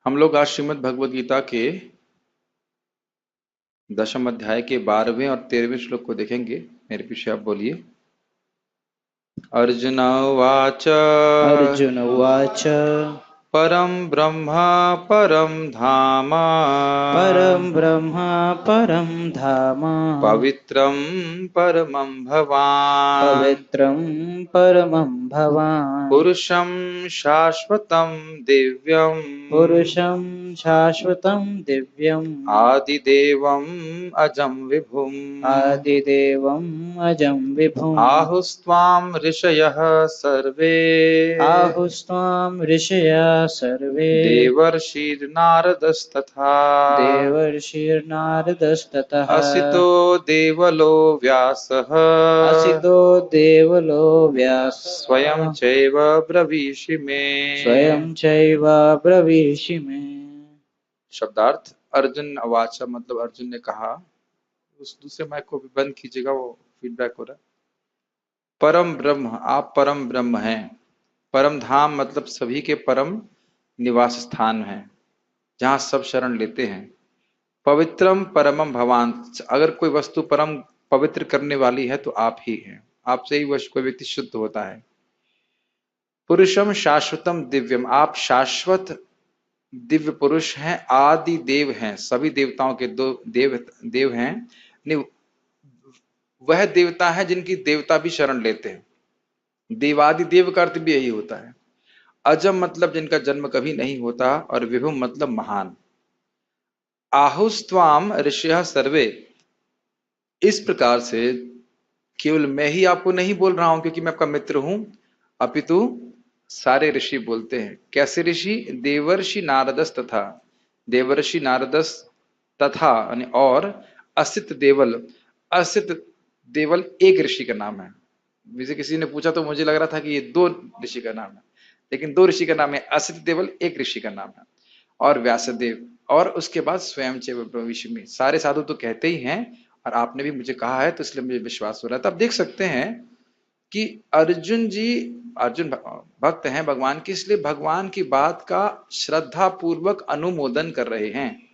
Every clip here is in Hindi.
हम लोग आज श्रीमद् भगवद गीता के 10वें अध्याय के 12वें और 13वें श्लोक को देखेंगे। मेरे पीछे आप बोलिए। अर्जुन उवाच अर्जुन उवाच परम ब्रह्म परम धाम परं ब्रह्म परं धाम पवित्रं परमं भवान् पवित्रं परमं भवान् पुरुषं शाश्वतं दिव्यम् पुरुषं शाश्वतं दिव्यम् आदिदेवम् अजं विभुम् आदिदेवम् अजं विभुम् आहुस्त्वां ऋषयः सर्वे आहुस्त्वां ऋषया सर्वे देवर्षिर्नारदस्तथा देवर्षिर्नारदस्ततः असितो देवलो व्यासः असितो देवलो स्वयं व्यासः चैव ब्रवीषि मे। स्वयं चैव ब्रवीषि मे। शब्दार्थ अर्जुन अवाचा मतलब अर्जुन ने कहा। उस दूसरे माइक को भी बंद कीजिएगा, वो फीडबैक हो रहा है। परम ब्रह्म, आप परम ब्रह्म हैं। परम धाम मतलब सभी के परम निवास स्थान है, जहां सब शरण लेते हैं। पवित्रम परमम भवान, अगर कोई वस्तु परम पवित्र करने वाली है तो आप ही हैं। आपसे ही वह कोई व्यक्ति शुद्ध होता है। पुरुषम शाश्वतम दिव्यम, आप शाश्वत दिव्य पुरुष हैं। आदि देव हैं, सभी देवताओं के दो देव हैं। वह देवता है जिनकी देवता भी शरण लेते हैं। देवादि देव का अर्थ भी यही होता है। अजम मतलब जिनका जन्म कभी नहीं होता, और विभुम मतलब महान। आहुस्त्वाम ऋषयः सर्वे, इस प्रकार से केवल मैं ही आपको नहीं बोल रहा हूं क्योंकि मैं आपका मित्र हूं, अपितु सारे ऋषि बोलते हैं। कैसे ऋषि? देवर्षि नारदस तथा, देवर्षि नारदस तथा और असित देवल। असित देवल एक ऋषि का नाम है। मुझे किसी ने पूछा तो मुझे लग रहा था कि ये दो ऋषि का नाम है, लेकिन दो ऋषि का नाम है। असित देवल एक ऋषि का नाम है, और व्यासदेव, और उसके बाद स्वयं चैव ब्रवीषि मे। सारे साधु तो कहते ही हैं, और आपने भी मुझे कहा है तो इसलिए मुझे विश्वास हो रहा है। तब देख सकते हैं कि अर्जुन जी, अर्जुन भक्त हैं भगवान की, इसलिए भगवान की बात का श्रद्धा पूर्वक अनुमोदन कर रहे हैं।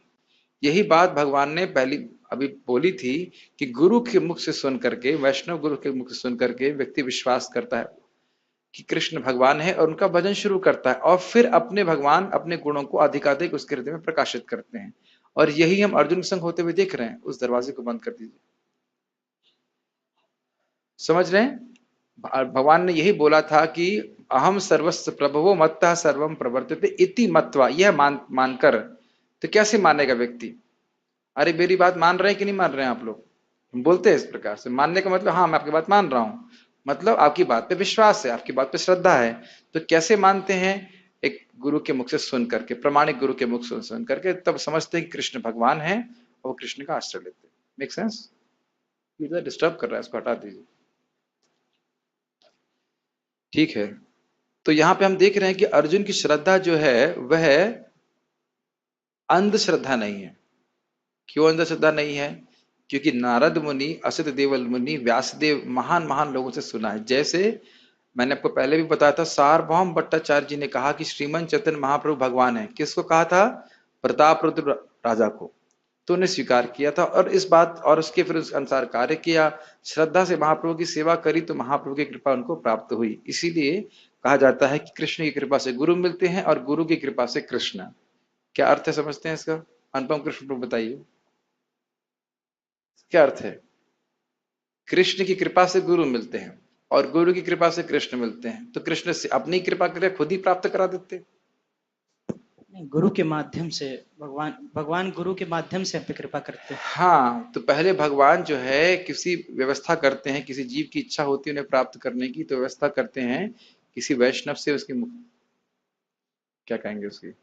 यही बात भगवान ने पहली अभी बोली थी कि गुरु के मुख से सुन करके, वैष्णव गुरु के मुख से सुन करके व्यक्ति विश्वास करता है कि कृष्ण भगवान है और उनका भजन शुरू करता है, और फिर अपने भगवान अपने गुणों को अधिकाधिक उसके हृदय में प्रकाशित करते हैं। और यही हम अर्जुन के संग होते हुए देख रहे हैं। उस दरवाजे को बंद कर दीजिए। समझ रहे हैं? भगवान ने यही बोला था कि अहम सर्वस्व प्रभवो मत्तः सर्वम प्रवर्तते इति मत्वा, यह मानकर। तो कैसे मानेगा व्यक्ति? अरे मेरी बात मान रहे हैं कि नहीं मान रहे हैं आप लोग? हम बोलते हैं इस प्रकार से। मानने का मतलब, हाँ मैं आपकी बात मान रहा हूं, मतलब आपकी बात पे विश्वास है, आपकी बात पे श्रद्धा है। तो कैसे मानते हैं? एक गुरु के मुख से सुन करके, प्रमाणिक गुरु के मुख से सुन करके, तब समझते हैं कि कृष्ण भगवान है और वो कृष्ण का आश्रय लेते हैं। Make sense? ये डिस्टर्ब कर रहा है, इसको हटा दीजिए। ठीक है। तो यहां पे हम देख रहे हैं कि अर्जुन की श्रद्धा जो है वह अंधश्रद्धा नहीं है। क्यों अंधश्रद्धा नहीं है? क्योंकि नारद मुनि, असित देवल मुनि, व्यासदेव, महान महान लोगों से सुना है। जैसे मैंने आपको पहले भी बताया था, सार्वभौम भट्टाचार्य जी ने कहा कि श्रीमन चैतन्य महाप्रभु भगवान है। किसको कहा था? प्रतापरुद्र राजा को। तो उन्हें स्वीकार किया था, और इस बात और उसके फिर उस अनुसार कार्य किया। श्रद्धा से महाप्रभु की सेवा करी तो महाप्रभु की कृपा उनको प्राप्त हुई। इसीलिए कहा जाता है कि कृष्ण की कृपा से गुरु मिलते हैं और गुरु की कृपा से कृष्ण। क्या अर्थ है, समझते हैं इसका? अनुपम कृष्ण प्रभु बताइए, क्या अर्थ है? कृष्ण की कृपा से गुरु मिलते हैं और गुरु की कृपा से कृष्ण मिलते हैं। तो कृष्ण से अपनी कृपा करके खुद ही प्राप्त करा देते। गुरु के माध्यम से भगवान गुरु के माध्यम से हम पे कृपा करते हैं। हाँ, तो पहले भगवान जो है किसी व्यवस्था करते हैं, किसी जीव की इच्छा होती है उन्हें प्राप्त करने की, तो व्यवस्था करते हैं किसी वैष्णव से, उसकी क्या कहेंगे, उसकी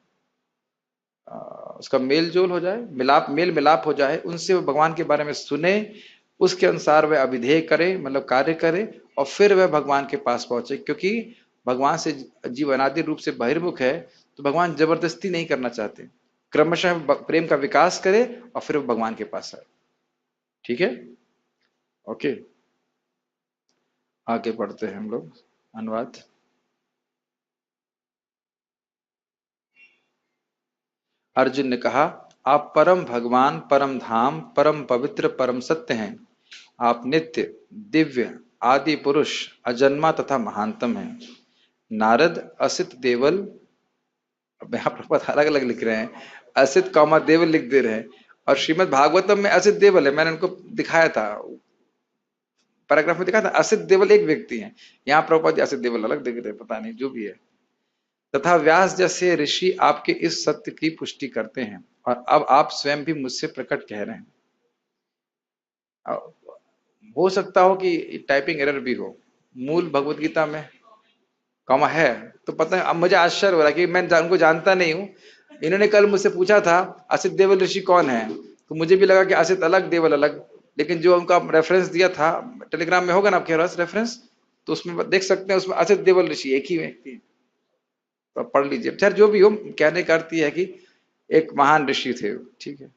उसका मेल जोल हो जाए, मेल मिलाप हो जाए, उनसे वो भगवान के बारे में सुने, उसके अनुसार वह अभिधेय करे, मतलब कार्य करे, और फिर वह भगवान के पास पहुंचे। क्योंकि भगवान से जीव अनादि रूप से बहिर्मुख है, तो भगवान जबरदस्ती नहीं करना चाहते। क्रमशः प्रेम का विकास करे और फिर वो भगवान के पास आए। ठीक है, ओके। आगे बढ़ते हैं हम लोग। अनुवाद। अर्जुन ने कहा, आप परम भगवान, परम धाम, परम पवित्र, परम सत्य हैं। आप नित्य, दिव्य, आदि पुरुष, अजन्मा तथा महानतम हैं। नारद, असित, देवल, अब यहाँ प्रभुपाद अलग अलग लिख रहे हैं, असित कौमा देवल लिख दे रहे हैं, और श्रीमद् भागवतम में असित देवल है। मैंने उनको दिखाया था, पैराग्राफ में दिखाया था, असित देवल एक व्यक्ति है। यहाँ प्रभुपाद असित देवल अलग दिख रहे हैं, पता नहीं, जो भी है। तथा व्यास जैसे ऋषि आपके इस सत्य की पुष्टि करते हैं, और अब आप स्वयं भी मुझसे प्रकट कह रहे हैं। हो सकता हो कि टाइपिंग एरर भी हो, मूल भगवत गीता में कॉमा है, तो पता है। अब मुझे आश्चर्य हो रहा है कि मैं उनको जानता नहीं हूँ। इन्होंने कल मुझसे पूछा था असित देवल ऋषि कौन है, तो मुझे भी लगा कि असित अलग देवल अलग, लेकिन जो उनका रेफरेंस दिया था टेलीग्राम में, होगा ना आपके पास रेफरेंस, तो उसमें देख सकते हैं, उसमें असित देवल ऋषि एक ही व्यक्ति है, तो पढ़ लीजिए। खैर जो भी हो, कहने का अर्थ है कि एक महान ऋषि थे, ठीक है।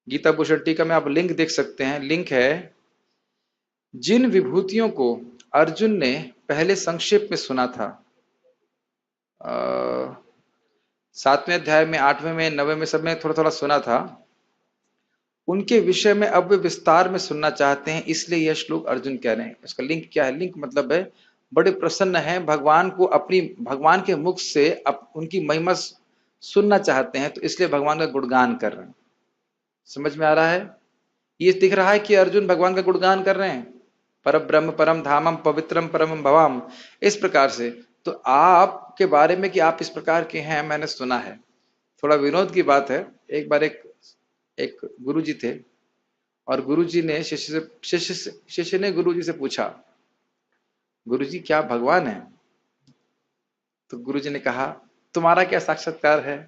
गीता भूषण टीका में आप लिंक देख सकते हैं, लिंक है, जिन विभूतियों को अर्जुन ने पहले संक्षेप में सुना था, 7वें अध्याय में, 8वें में, 9वें में, सब में थोड़ा थोड़ा सुना था, उनके विषय में अब वे विस्तार में सुनना चाहते हैं, इसलिए यह श्लोक अर्जुन कह रहे हैं। इसका लिंक क्या है? लिंक मतलब है बड़े प्रसन्न हैं, भगवान को अपनी, भगवान के मुख से उनकी महिमा सुनना चाहते हैं, तो इसलिए भगवान का गुणगान कर रहे हैं। समझ में आ रहा है? ये दिख रहा है कि अर्जुन भगवान का गुणगान कर रहे हैं, पर ब्रह्म परम धामम पवित्रम परम भवाम, इस प्रकार से। तो आपके बारे में कि आप इस प्रकार के हैं, मैंने सुना है। थोड़ा विनोद की बात है, एक बार एक गुरुजी थे, और गुरुजी ने शिष्य ने गुरुजी से पूछा, गुरुजी क्या भगवान है? तो गुरुजी ने कहा, तुम्हारा क्या साक्षात्कार है?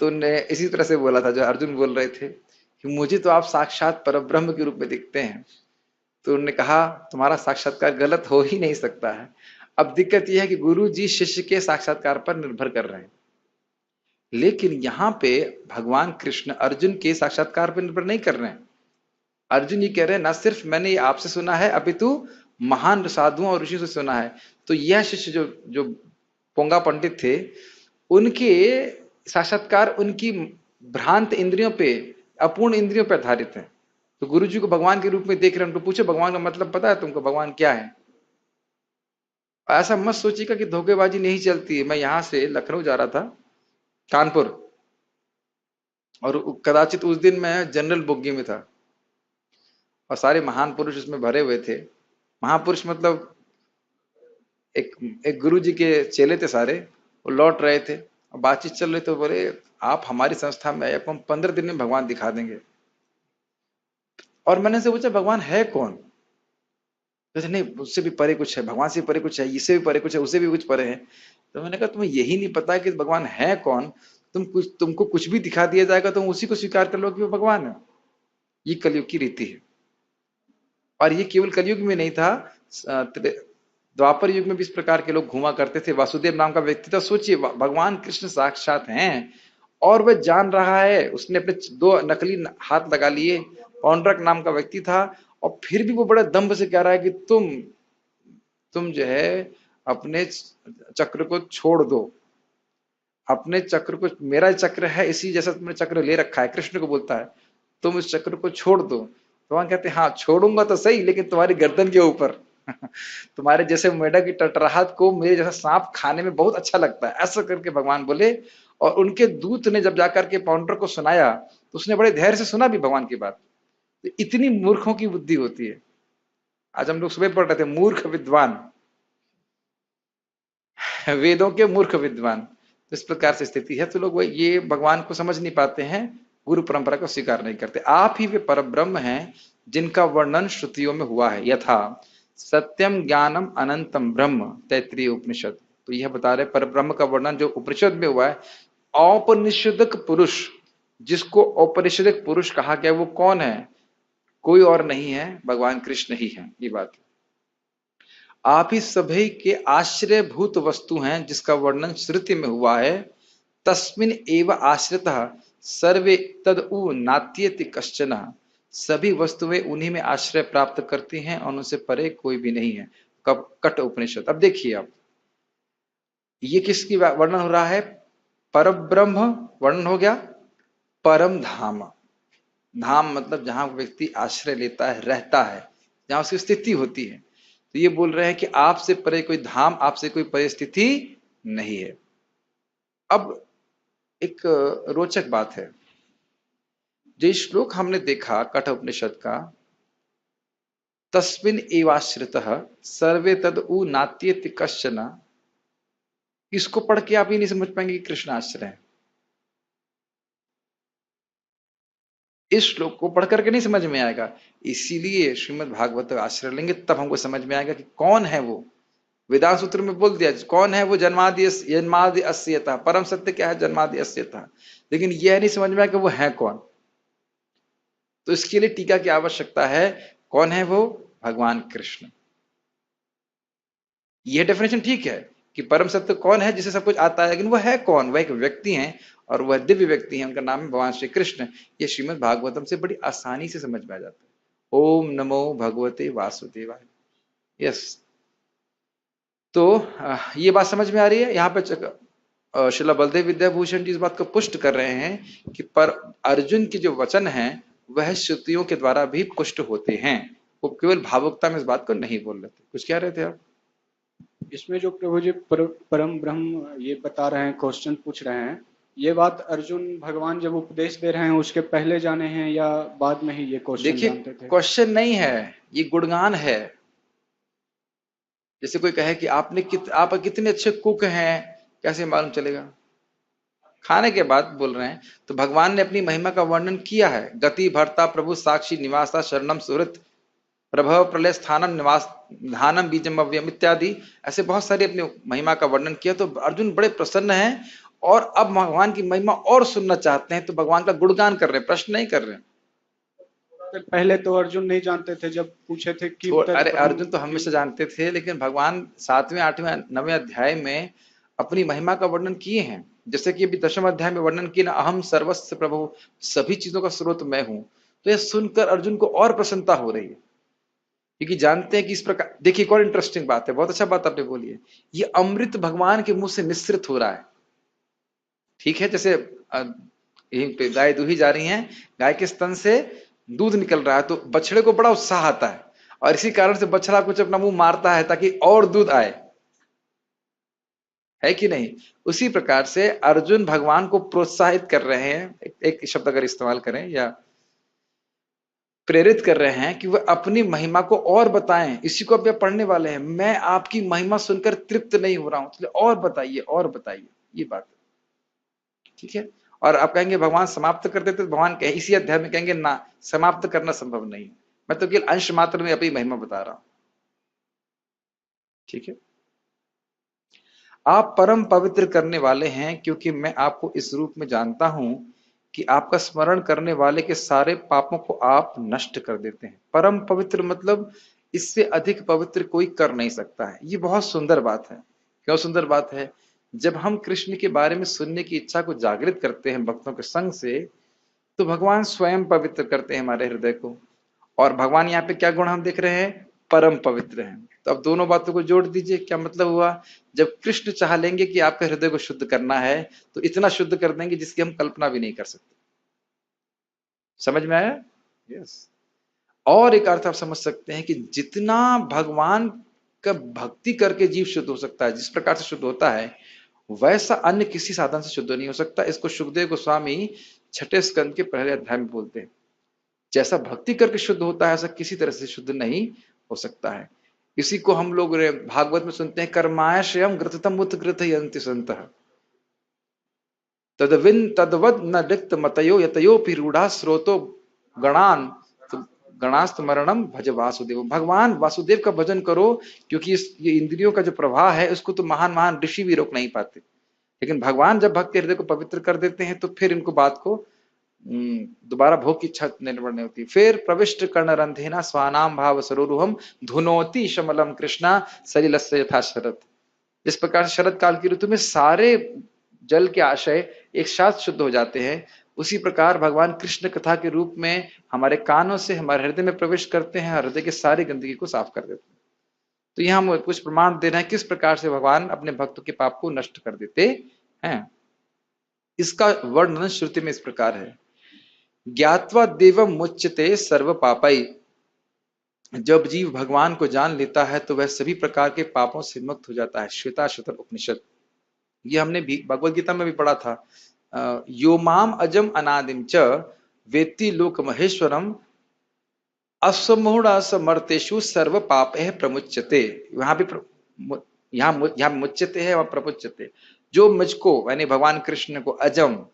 तो उन्होंने इसी तरह से बोला था जो अर्जुन बोल रहे थे, कि मुझे तो आप साक्षात परब्रह्म के रूप में दिखते हैं। तो उन्होंने कहा, तुम्हारा साक्षात्कार गलत हो ही नहीं सकता है। अब दिक्कत यह है कि गुरु जी शिष्य के साक्षात्कार पर निर्भर कर रहे हैं, लेकिन यहां पे भगवान कृष्ण अर्जुन के साक्षात्कार पर निर्भर नहीं कर रहे हैं। अर्जुन ये कह रहे हैं, ना सिर्फ मैंने ये आपसे सुना है, अपितु महान साधुओं और ऋषियों से सुना है। तो यह शिष्य जो जो पोंगा पंडित थे, उनके साक्षात्कार उनकी भ्रांत इंद्रियों पे, अपूर्ण इंद्रियों पर आधारित है। तो गुरु जी को भगवान के रूप में देख रहे हैं, उनको पूछे भगवान का मतलब पता है तुमको, भगवान क्या है? ऐसा मत सोचिएगा कि धोखेबाजी नहीं चलती है। मैं यहां से लखनऊ जा रहा था, कानपुर, और कदाचित उस दिन मैं जनरल बोगी में था, और सारे महान पुरुष उसमें भरे हुए थे। महापुरुष मतलब एक गुरु जी के चेले थे सारे, वो लौट रहे थे, और बातचीत चल रही, तो बोले, आप हमारी संस्था में आए, आपको हम 15 दिन में भगवान दिखा देंगे। और मैंने से पूछा, भगवान है कौन? कहते नहीं, उससे भी परे कुछ है, भगवान से भी परे कुछ है, इससे भी परे कुछ है, उससे भी कुछ परे है। तो मैंने कहा, तुम्हें यही नहीं पता कि भगवान है कौन? तुमको कुछ भी दिखा दिया जाएगा, तुम उसी को स्वीकार कर लो कि वो भगवान है। ये कलयुग की रीति है, और ये केवल कलयुग में नहीं था, द्वापर युग में भी इस प्रकार के लोग घुमा करते थे। वासुदेव नाम का व्यक्ति था, सोचिए, भगवान कृष्ण साक्षात हैं, और वह जान रहा है। उसने अपने 2 नकली हाथ लगा लिए। पौंड्रक नाम का व्यक्ति था, और फिर भी वो बड़ा दंभ से कह रहा है कि तुम जो है अपने चक्र को छोड़ दो, अपने चक्र को, मेरा चक्र है, इसी जैसा तुमने चक्र ले रखा है, कृष्ण को बोलता है, तुम इस चक्र को छोड़ दो। भगवान कहते हैं, हाँ छोड़ूंगा तो सही, लेकिन तुम्हारी गर्दन के ऊपर। तुम्हारे जैसे मेढक की टटराहट को मेरे जैसा सांप खाने में बहुत अच्छा लगता है, ऐसा करके भगवान बोले। और उनके दूत ने जब जाकर के पौंड्रक को सुनाया, तो उसने बड़े धैर्य से सुना भी भगवान की बात। तो इतनी मूर्खों की बुद्धि होती है। आज हम लोग सुबह पढ़ रहे थे, मूर्ख विद्वान, वेदों के मूर्ख विद्वान, तो इस प्रकार से स्थिति है। तो लोग ये भगवान को समझ नहीं पाते हैं, गुरु परंपरा को स्वीकार नहीं करते। आप ही वे परब्रह्म हैं जिनका वर्णन श्रुतियों में हुआ है, यथा सत्यम ज्ञानम अनंतम ब्रह्म, तैत्रीय उपनिषद। तो यह बता रहे परब्रह्म का वर्णन जो उपनिषद में हुआ है। औपनिषदक पुरुष, जिसको औपनिषदिक पुरुष कहा गया, वो कौन है? कोई और नहीं है, भगवान कृष्ण ही है। ये बात, आप ही सभी के आश्रयभूत वस्तु हैं, जिसका वर्णन श्रुति में हुआ है। तस्मिन एव आश्रितः सर्वे तदउ नात्येति कश्चन, सभी वस्तुएं उन्हीं में आश्रय प्राप्त करती हैं, और उनसे परे कोई भी नहीं है। कट उपनिषद। अब देखिए, आप ये किसकी वर्णन हो रहा है? पर ब्रह्म वर्णन हो गया, परम धाम, धाम मतलब जहां व्यक्ति आश्रय लेता है, रहता है, जहां उसकी स्थिति होती है। तो ये बोल रहे हैं कि आपसे परे कोई धाम, आपसे कोई परिस्थिति नहीं है। अब एक रोचक बात है, जो श्लोक हमने देखा कठोपनिषद का, तस्मिन एवाश्रितः सर्वे तद उ नात्येति कश्चन, इसको पढ़ के आप ये नहीं समझ पाएंगे कि कृष्ण आश्रय है। इस श्लोक को पढ़ करके नहीं समझ में आएगा, इसीलिए श्रीमद् भागवत आश्रय लेंगे तब हमको समझ में आएगा कि कौन है वो। वेदांत सूत्र में बोल दिया कौन है वो, जन्मादि अस्यतः, परम सत्य क्या है, जन्मादि अस्यतः, लेकिन यह नहीं समझ में आया कि वो है कौन। तो इसके लिए टीका की आवश्यकता है। कौन है वो? भगवान कृष्ण। यह डेफिनेशन ठीक है कि परम सत्य कौन है, जिसे सब कुछ आता है, लेकिन वह है कौन? वह एक व्यक्ति है, और वह दिव्य व्यक्ति है, उनका नाम है भगवान श्री कृष्ण। ये श्रीमद् भागवतम से बड़ी आसानी से समझ में आ जाता है। ओम नमो भगवते वासुदेवाय। यस, तो ये बात समझ में आ रही है। यहाँ पे श्रील बलदेव विद्याभूषण जी इस बात को पुष्ट कर रहे हैं कि पर अर्जुन के जो वचन हैं वह श्रुतियों के द्वारा भी पुष्ट होते हैं, वो केवल भावुकता में इस बात को नहीं बोल रहे थे। कुछ कह रहे थे आप? इसमें जो प्रभु जी परम ब्रह्म ये बता रहे हैं, क्वेश्चन पूछ रहे हैं, ये बात अर्जुन भगवान जब उपदेश दे रहे हैं उसके पहले जाने हैं या बाद में ही ये क्वेश्चन देखिए, जानते थे? क्वेश्चन नहीं है, ये गुणगान है। जैसे कोई कहे कि आप कितने अच्छे कुक हैं, कैसे मालूम चलेगा? खाने के बाद बोल रहे हैं। तो भगवान ने अपनी महिमा का वर्णन किया है। गति भरता प्रभु साक्षी निवासा शरणम सुहृत प्रभव प्रलय स्थानम निवास धानम बीजम अव्यम इत्यादि, ऐसे बहुत सारी अपनी महिमा का वर्णन किया। तो अर्जुन बड़े प्रसन्न हैं और अब भगवान की महिमा और सुनना चाहते हैं, तो भगवान का गुणगान कर रहे हैं, प्रश्न नहीं कर रहे हैं। पहले तो अर्जुन नहीं जानते थे, जब पूछे थे कि अरे अर्जुन तो हमेशा जानते थे, लेकिन भगवान 7वें 8वें 9वें अध्याय में अपनी महिमा का वर्णन किए हैं। जैसे कि अभी 10वें अध्याय में वर्णन किया ना, अहम सर्वस्व प्रभु, सभी चीजों का स्रोत मैं हूं। तो यह सुनकर अर्जुन को और प्रसन्नता हो रही है, क्योंकि जानते हैं कि इस प्रकार, देखिए एक और इंटरेस्टिंग बात है, बहुत अच्छा बात आपने बोली है, ये अमृत भगवान के मुंह से निस्सृत हो रहा है। ठीक है, जैसे यहीं पे गाय दूही जा रही हैं, गाय के स्तन से दूध निकल रहा है, तो बछड़े को बड़ा उत्साह आता है, और इसी कारण से बछड़ा कुछ अपना मुंह मारता है ताकि और दूध आए, है कि नहीं? उसी प्रकार से अर्जुन भगवान को प्रोत्साहित कर रहे हैं, एक शब्द अगर इस्तेमाल करें, या प्रेरित कर रहे हैं कि वह अपनी महिमा को और बताएं। इसी को अब पढ़ने वाले हैं, मैं आपकी महिमा सुनकर तृप्त नहीं हो रहा हूं, इसलिए और बताइए, और बताइए, ये बात। ठीक है, और आप कहेंगे भगवान समाप्त कर देते, तो भगवान कहे इसी अध्याय में कहेंगे ना, समाप्त करना संभव नहीं, मैं तो केवल अंश मात्र में अपनी महिमा बता रहा हूं। ठीक है, आप परम पवित्र करने वाले हैं, क्योंकि मैं आपको इस रूप में जानता हूं कि आपका स्मरण करने वाले के सारे पापों को आप नष्ट कर देते हैं। परम पवित्र मतलब इससे अधिक पवित्र कोई कर नहीं सकता है। ये बहुत सुंदर बात है। क्यों सुंदर बात है? जब हम कृष्ण के बारे में सुनने की इच्छा को जागृत करते हैं भक्तों के संग से, तो भगवान स्वयं पवित्र करते हैं हमारे हृदय को। और भगवान यहाँ पे क्या गुण हम देख रहे हैं? परम पवित्र हैं। तो अब दोनों बातों को जोड़ दीजिए, क्या मतलब हुआ? जब कृष्ण चाह लेंगे कि आपके हृदय को शुद्ध करना है, तो इतना शुद्ध कर देंगे जिसकी हम कल्पना भी नहीं कर सकते। समझ में आया? यस। और एक अर्थ आप समझ सकते हैं कि जितना भगवान का भक्ति करके जीव शुद्ध हो सकता है, जिस प्रकार से शुद्ध होता है, वैसा अन्य किसी साधन से शुद्ध नहीं हो सकता। इसको सुखदेव गोस्वामी 6ठे स्कंद के पहले अध्याय में बोलते हैं। जैसा भक्ति करके शुद्ध होता है, ऐसा किसी तरह से शुद्ध नहीं हो सकता है। इसी को हम लोग भागवत में सुनते हैं, कर्माशयम घृततम उत घृतयन्ति सन्तः तदवद न रिक्त मतयो यतयोपि रूढ़ा स्रोतो गणान गणास्त मरणम भज वासुदेव। भगवान वासुदेव का भजन करो, क्योंकि ये इंद्रियों का जो प्रवाह है उसको तो महान महान ऋषि भी रोक नहीं पाते, लेकिन भगवान जब भक्त के हृदय को पवित्र कर देते हैं, तो फिर इनको बात को दोबारा भोग की इच्छा निर्भर होती। फिर प्रविष्ट कर्ण रंधेना स्वानाम भाव सरोरुहम धुनोति शमलम कृष्णा सलिलस्य यथा शरद। इस प्रकार शरद काल की ऋतु में सारे जल के आशय एक साथ शुद्ध हो जाते हैं, उसी प्रकार भगवान कृष्ण कथा के रूप में हमारे कानों से हमारे हृदय में प्रवेश करते हैं, हृदय के सारी गंदगी को साफ कर देते हैं। तो यहां हम कुछ प्रमाण दे रहे हैं किस प्रकार से भगवान अपने भक्तों के पाप को नष्ट कर देते हैं। इसका वर्णन श्रुति में इस प्रकार है, ज्ञात्वा देवम मुच्यते सर्व पापाई। जब जीव भगवान को जान लेता है तो वह सभी प्रकार के पापों से मुक्त हो जाता है। श्वेताश्वतर उपनिषद, ये हमने भी भगवत गीता में भी पढ़ा था। यो माम अजम अनादिम च वेत्ति लोक महेश्वरम असमूढ़ समर्थेषु सर्व पाप प्रमुच्यते। वहां भी यहाँ मुच्यते है, वहां प्रमुच्यते। जो मुझको यानी भगवान कृष्ण को अजम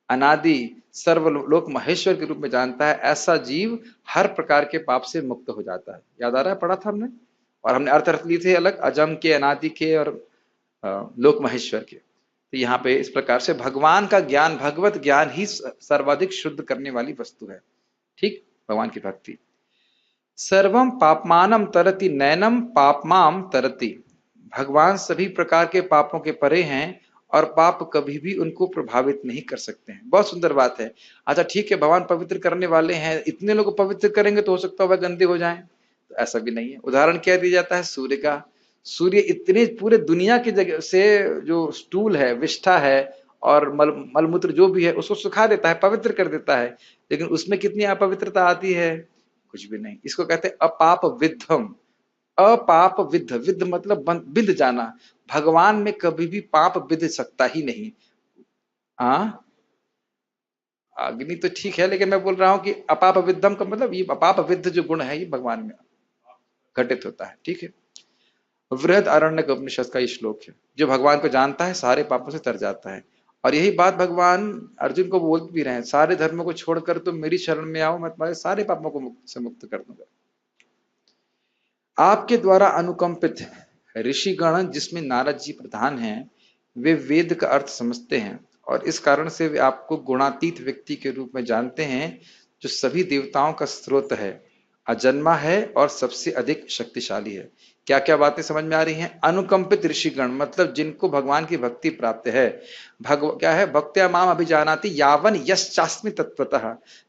अनादि सर्वलोक महेश्वर के रूप में जानता है, ऐसा जीव हर प्रकार के पाप से मुक्त हो जाता है। याद आ रहा है, पढ़ा था हमने, और हमने अर्थ लिए थे अलग, अजम के, अनादि के और लोक महेश्वर के। तो यहाँ पे इस प्रकार से भगवान का ज्ञान, भगवत ज्ञान ही सर्वाधिक शुद्ध करने वाली वस्तु है। ठीक, भगवान की भक्ति। सर्वम पापमानम तरति नैनम पापमाम तरति। भगवान सभी प्रकार के पापों के परे हैं और पाप कभी भी उनको प्रभावित नहीं कर सकते हैं। बहुत सुंदर बात है। अच्छा ठीक है, भगवान पवित्र करने वाले हैं, इतने लोग पवित्र करेंगे तो हो सकता है वह गंदे हो जाएं, तो ऐसा भी नहीं है। उदाहरण क्या दिया जाता है, सूर्य का। सूर्य इतने पूरे दुनिया की जगह से जो स्टूल है, विष्ठा है और मलमूत्र जो भी है उसको सुखा देता है, पवित्र कर देता है, लेकिन उसमें कितनी अपवित्रता आती है, कुछ भी नहीं। इसको कहते हैं अपाप विद्धम। अपाप विद्ध, विद्ध मतलब विद्ध जाना। भगवान में कभी भी पाप विद्ध सकता ही नहीं। अग्नि तो ठीक है, लेकिन मैं बोल रहा हूं कि अपाप विद्धम का मतलब ये अपाप विद्ध जो गुण है ये भगवान में घटित होता है। ठीक है, वृहद आरण्यक उपनिषद का ये श्लोक है। जो भगवान को जानता है सारे पापों से तर जाता है। और यही बात भगवान अर्जुन को बोल भी रहे हैं, सारे धर्मों को छोड़कर तुम मेरी शरण में आओ, मैं तुम्हारे सारे पापों को मुक्त कर दूंगा। आपके द्वारा अनुकंपित ऋषिगण, जिसमें नारद जी प्रधान हैं, वे वेद का अर्थ समझते हैं और इस कारण से वे आपको गुणातीत व्यक्ति के रूप में जानते हैं, जो सभी देवताओं का स्रोत है, अजन्मा है और सबसे अधिक शक्तिशाली है। क्या क्या बातें समझ में आ रही हैं? अनुकंपित ऋषिगण मतलब जिनको भगवान की भक्ति प्राप्त है। क्या है? भक्त्या माम अभिजानाति यावन यश्चास्मि तत्वतः।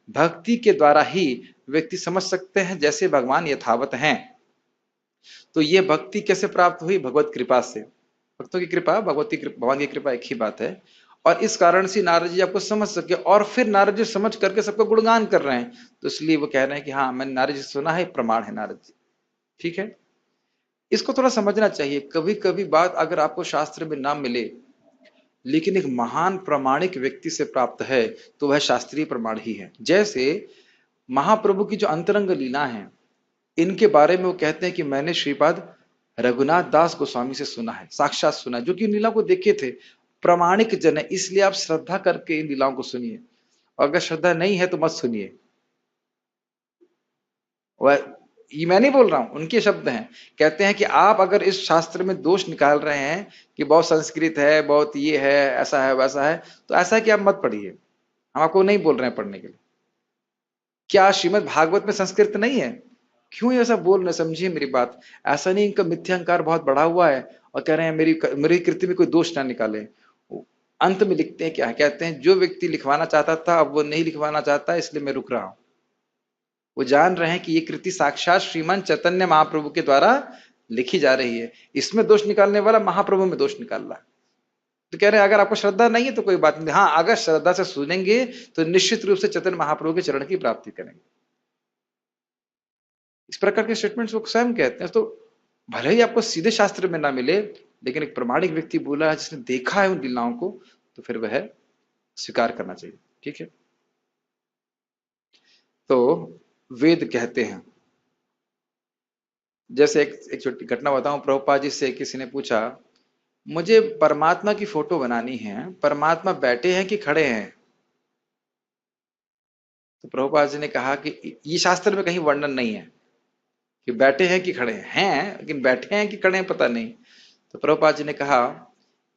भक्ति के द्वारा ही व्यक्ति समझ सकते हैं जैसे भगवान यथावत हैं। तो ये भक्ति कैसे प्राप्त हुई? भगवत कृपा से। भक्तों की कृपा, भगवान की कृपा एक ही बात है। और इस कारण से नारद जी आपको समझ सके, और फिर नारद जी समझ करके सबको गुणगान कर रहे हैं, तो इसलिए वो कह रहे हैं कि हाँ मैंने नारद जी सुना है, प्रमाण है नारद जी। ठीक है, इसको थोड़ा समझना चाहिए। कभी कभी बात अगर आपको शास्त्र में ना मिले लेकिन एक महान प्रामाणिक व्यक्ति से प्राप्त है तो वह शास्त्रीय प्रमाण ही है। जैसे महाप्रभु की जो अंतरंग लीला है, इनके बारे में वो कहते हैं कि मैंने श्रीपाद रघुनाथ दास गोस्वामी से सुना है, साक्षात सुना है, जो कि इन लीलाओं को देखे थे, प्रामाणिक जन है। इसलिए आप श्रद्धा करके इन लीलाओं को सुनिए, और अगर श्रद्धा नहीं है तो मत सुनिए। वह ये मैं नहीं बोल रहा हूं, उनके शब्द हैं। कहते हैं कि आप अगर इस शास्त्र में दोष निकाल रहे हैं कि बहुत संस्कृत है, बहुत ये है, ऐसा है वैसा है, तो ऐसा है कि आप मत पढ़िए। हम आपको नहीं बोल रहे हैं पढ़ने के लिए। क्या श्रीमद् भागवत में संस्कृत नहीं है? क्यों ऐसा बोल रहे? समझिए मेरी बात। ऐसा नहीं इनका मिथ्यांकार बहुत बढ़ा हुआ है और कह रहे हैं मेरी कृति में कोई दोष ना निकाले। अंत में लिखते हैं क्या? कहते हैं जो व्यक्ति लिखवाना चाहता था अब वो नहीं लिखवाना चाहता, इसलिए मैं रुक रहा हूं। वो जान रहे हैं कि ये कृति साक्षात श्रीमान चैतन्य महाप्रभु के द्वारा लिखी जा रही है, इसमें दोष निकालने वाला महाप्रभु में दोष निकाल रहा है। तो कह रहे हैं अगर आपको श्रद्धा नहीं है तो कोई बात नहीं, हाँ अगर श्रद्धा से सुनेंगे तो निश्चित रूप से चैतन्य महाप्रभु के चरण की प्राप्ति करेंगे। इस प्रकार के स्टेटमेंट्स वो स्वयं कहते हैं। तो भले ही आपको सीधे शास्त्र में ना मिले, लेकिन एक प्रामाणिक व्यक्ति बोला है जिसने देखा है उन लीलाओं को, तो फिर वह स्वीकार करना चाहिए। ठीक है, तो वेद कहते हैं। जैसे एक छोटी घटना बताऊं, प्रभुपाद जी से किसी ने पूछा, मुझे परमात्मा की फोटो बनानी है, परमात्मा बैठे हैं कि खड़े हैं? तो प्रभुपाद जी ने कहा कि ये शास्त्र में कहीं वर्णन नहीं है कि बैठे हैं कि खड़े हैं, लेकिन बैठे हैं कि खड़े हैं पता नहीं। तो प्रभुपाद जी ने कहा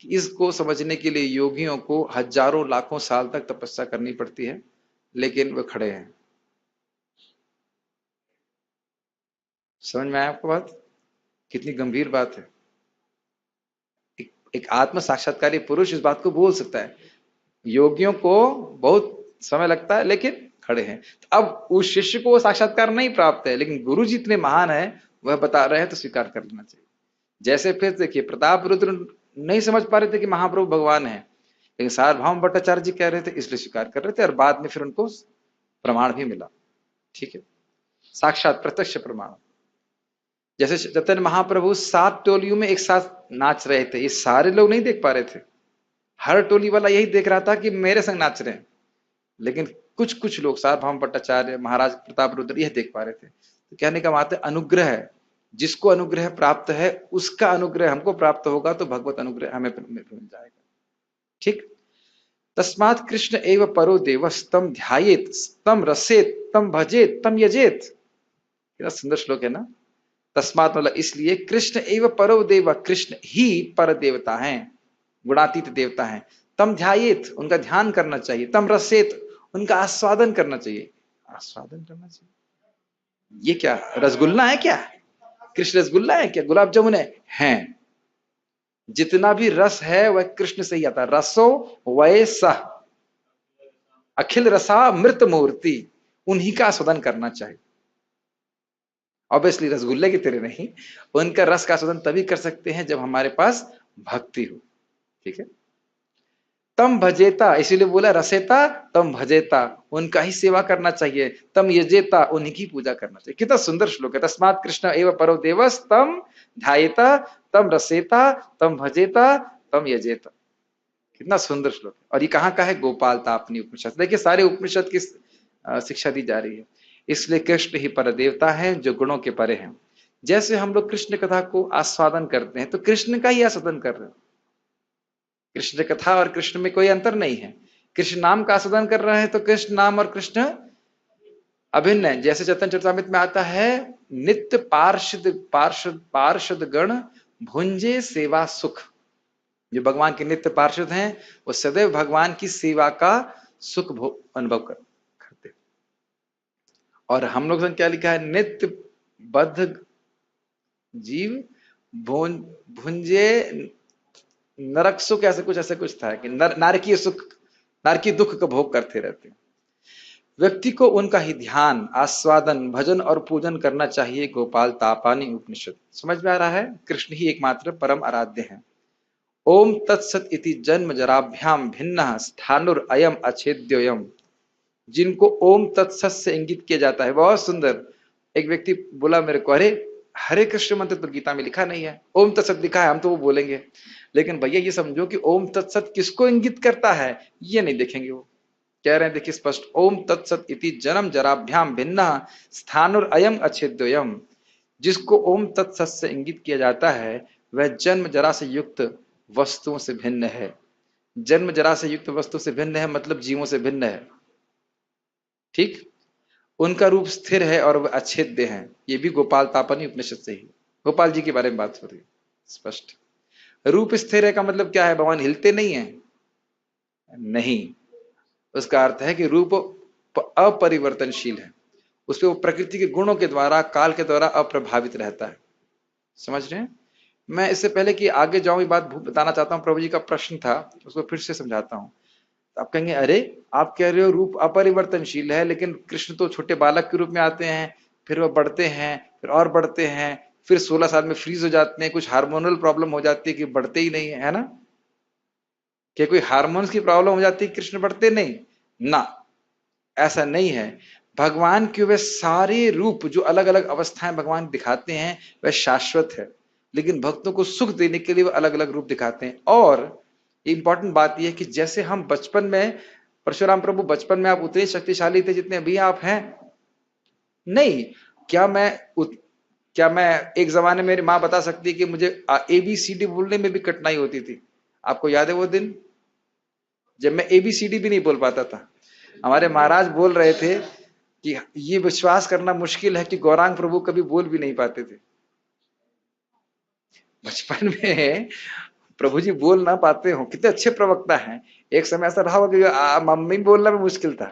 कि इसको समझने के लिए योगियों को हजारों लाखों साल तक तपस्या करनी पड़ती है, लेकिन वो खड़े हैं। समझ में आया आपको बात? कितनी गंभीर बात है। एक आत्म साक्षात्कारी पुरुष इस बात को बोल सकता है, योगियों को बहुत समय लगता है लेकिन खड़े हैं। तो अब उस शिष्य को साक्षात्कार नहीं प्राप्त है, लेकिन गुरु जी इतने महान है, वह बता रहे हैं तो स्वीकार कर लेना चाहिए। जैसे फिर देखिए, प्रताप रुद्र नहीं समझ पा रहे थे कि महाप्रभु भगवान है, लेकिन सार्वभौम भट्टाचार्य जी कह रहे थे इसलिए स्वीकार कर रहे थे, और बाद में फिर उनको प्रमाण भी मिला। ठीक है, साक्षात प्रत्यक्ष प्रमाण। जैसे चैतन्य महाप्रभु 7 टोलियों में एक साथ नाच रहे थे, ये सारे लोग नहीं देख पा रहे थे, हर टोली वाला यही देख रहा था कि मेरे संग नाच रहे हैं, लेकिन कुछ कुछ लोग सार्वभौम भट्टाचार्य, महाराज प्रताप रुद्र यह देख पा रहे थे। तो कहने का मतलब अनुग्रह है, जिसको अनुग्रह प्राप्त है उसका अनुग्रह हमको प्राप्त होगा, तो भगवत अनुग्रह हमें मिल जाएगा। ठीक, तस्मात् कृष्ण एव परो देवस् तम ध्यायेत तम रसेत तम भजेत तम यजेत। कितना सुंदर श्लोक है ना। तस्मात् मतलब इसलिए, कृष्ण एव परो देव, कृष्ण ही पर देवता हैं, गुणातीत देवता हैं। तम ध्यायेत, उनका ध्यान करना चाहिए। तम रसेत, उनका आस्वादन करना चाहिए। आस्वादन करना चाहिए, ये क्या रसगुल्ला है क्या? कृष्ण रसगुल्ला है क्या? गुलाब जामुन है? हैं। जितना भी रस है वह कृष्ण से ही आता है। रसो वै सह अखिल रसा मृत मूर्ति, उन्हीं का आस्वादन करना चाहिए। ऑब्वियसली रसगुल्ले की तरह नहीं, उनका रस का आस्वादन तभी कर सकते हैं जब हमारे पास भक्ति हो। ठीक है, तम भजेता, इसीलिए बोला रसेता तम भजेता, उनका ही सेवा करना चाहिए। तम यजेता, उन्हीं की पूजा करना चाहिए। कितना सुंदर श्लोक है। तस्मात् कृष्ण एव परो देवस् तम ध्यायेता तम रसेता तम भजेता तम यजेता। कितना सुंदर श्लोक है। और ये कहाँ का है? गोपाल तापनी उपनिषद। देखिए सारे उपनिषद की शिक्षा दी जा रही है। इसलिए कृष्ण ही पर देवता है जो गुणों के परे हैं। जैसे हम लोग कृष्ण कथा को आस्वादन करते हैं, तो कृष्ण का ही आस्वादन कर रहे हैं। कृष्ण कथा और कृष्ण में कोई अंतर नहीं है। कृष्ण नाम का आस्वादन कर रहे हैं, तो कृष्ण नाम और कृष्ण अभिन्न है। जैसे चैतन्य चरितामृत में आता है, नित्य पार्षद पार्षद पार्षद गण भुंजे सेवा सुख। जो भगवान के नित्य पार्षद हैं वो सदैव भगवान की सेवा का सुख अनुभव करते। और हम लोग क्या लिखा है? नित्य बद्ध जीव भुंजे नरक सुख, ऐसे कुछ था कि नारकीय सुख, नारकीय दुख का भोग करते रहते हैं। व्यक्ति को उनका ही ध्यान, आस्वादन, भजन और पूजन करना चाहिए। गोपाल तापानी उपनिषद। समझ में आ रहा है? कृष्ण ही एकमात्र परम आराध्य हैं। ओम तत्सत इति जन्म जराभ्याम भिन्नः स्थानुर अयम अच्छेद्योयम। जिनको ओम तत्सत से इंगित किया जाता है। बहुत सुंदर। एक व्यक्ति बोला मेरे को, अरे हरे कृष्ण मंत्र तो गीता में लिखा नहीं है, ओम तत्सत लिखा है, हम तो वो बोलेंगे। लेकिन भैया ये समझो कि ओम तत्सत किसको इंगित करता है ये नहीं देखेंगे। वो कह रहे हैं, देखिए स्पष्ट, ओम तत्सत इति जन्म जराभ्याम भिन्नः स्थानुर अयम अच्छेद्योयम। जिसको ओम तत्सत से इंगित किया जाता है वह जन्म जरा से युक्त वस्तुओं से भिन्न है। जन्म जरा से युक्त वस्तु से भिन्न है मतलब जीवों से भिन्न है। ठीक, उनका रूप स्थिर है और वह अच्छेद्य है। ये भी गोपाल तापनी उपनिषद से ही, गोपाल जी के बारे में बात हो रही है। स्पष्ट, रूप स्थिर है का मतलब क्या है? भगवान हिलते नहीं है? नहीं, उसका अर्थ है कि रूप अपरिवर्तनशील है, उसपे वो प्रकृति के गुणों के द्वारा, काल के द्वारा अप्रभावित रहता है। समझ रहे हैं? मैं इससे पहले कि आगे जाऊं ये बात बताना चाहता हूं। प्रभु जी का प्रश्न था, उसको फिर से समझाता हूं। तो आप कहेंगे, अरे आप कह रहे हो रूप अपरिवर्तनशील है, लेकिन कृष्ण तो छोटे बालक के रूप में आते हैं, फिर वह बढ़ते हैं, फिर और बढ़ते हैं, फिर 16 साल में फ्रीज हो जाते हैं। कुछ हार्मोनल प्रॉब्लम हो जाती है कि बढ़ते ही नहीं है ना? क्या कोई हार्मोन्स की प्रॉब्लम हो जाती है कृष्ण बढ़ते नहीं ना? ऐसा नहीं है। भगवान के वे सारे रूप जो अलग अलग अवस्थाएं भगवान दिखाते हैं वह शाश्वत है, लेकिन भक्तों को सुख देने के लिए वह अलग अलग रूप दिखाते हैं। और इंपॉर्टेंट बात यह है कि जैसे हम बचपन में, परशुराम प्रभु बचपन में आप उतने शक्तिशाली थे जितने अभी आप हैं? नहीं। क्या मैं एक जमाने में मेरी माँ बता सकती है कि मुझे ABCD बोलने में भी कठिनाई होती थी? आपको याद है वो दिन जब मैं ABCD भी नहीं बोल पाता था? हमारे महाराज बोल रहे थे कि ये विश्वास करना मुश्किल है कि गौरांग प्रभु कभी बोल भी नहीं पाते थे। बचपन में प्रभु जी बोल ना पाते हो, कितने अच्छे प्रवक्ता हैं। एक समय ऐसा रहा होगा कि मम्मी बोलना भी मुश्किल था।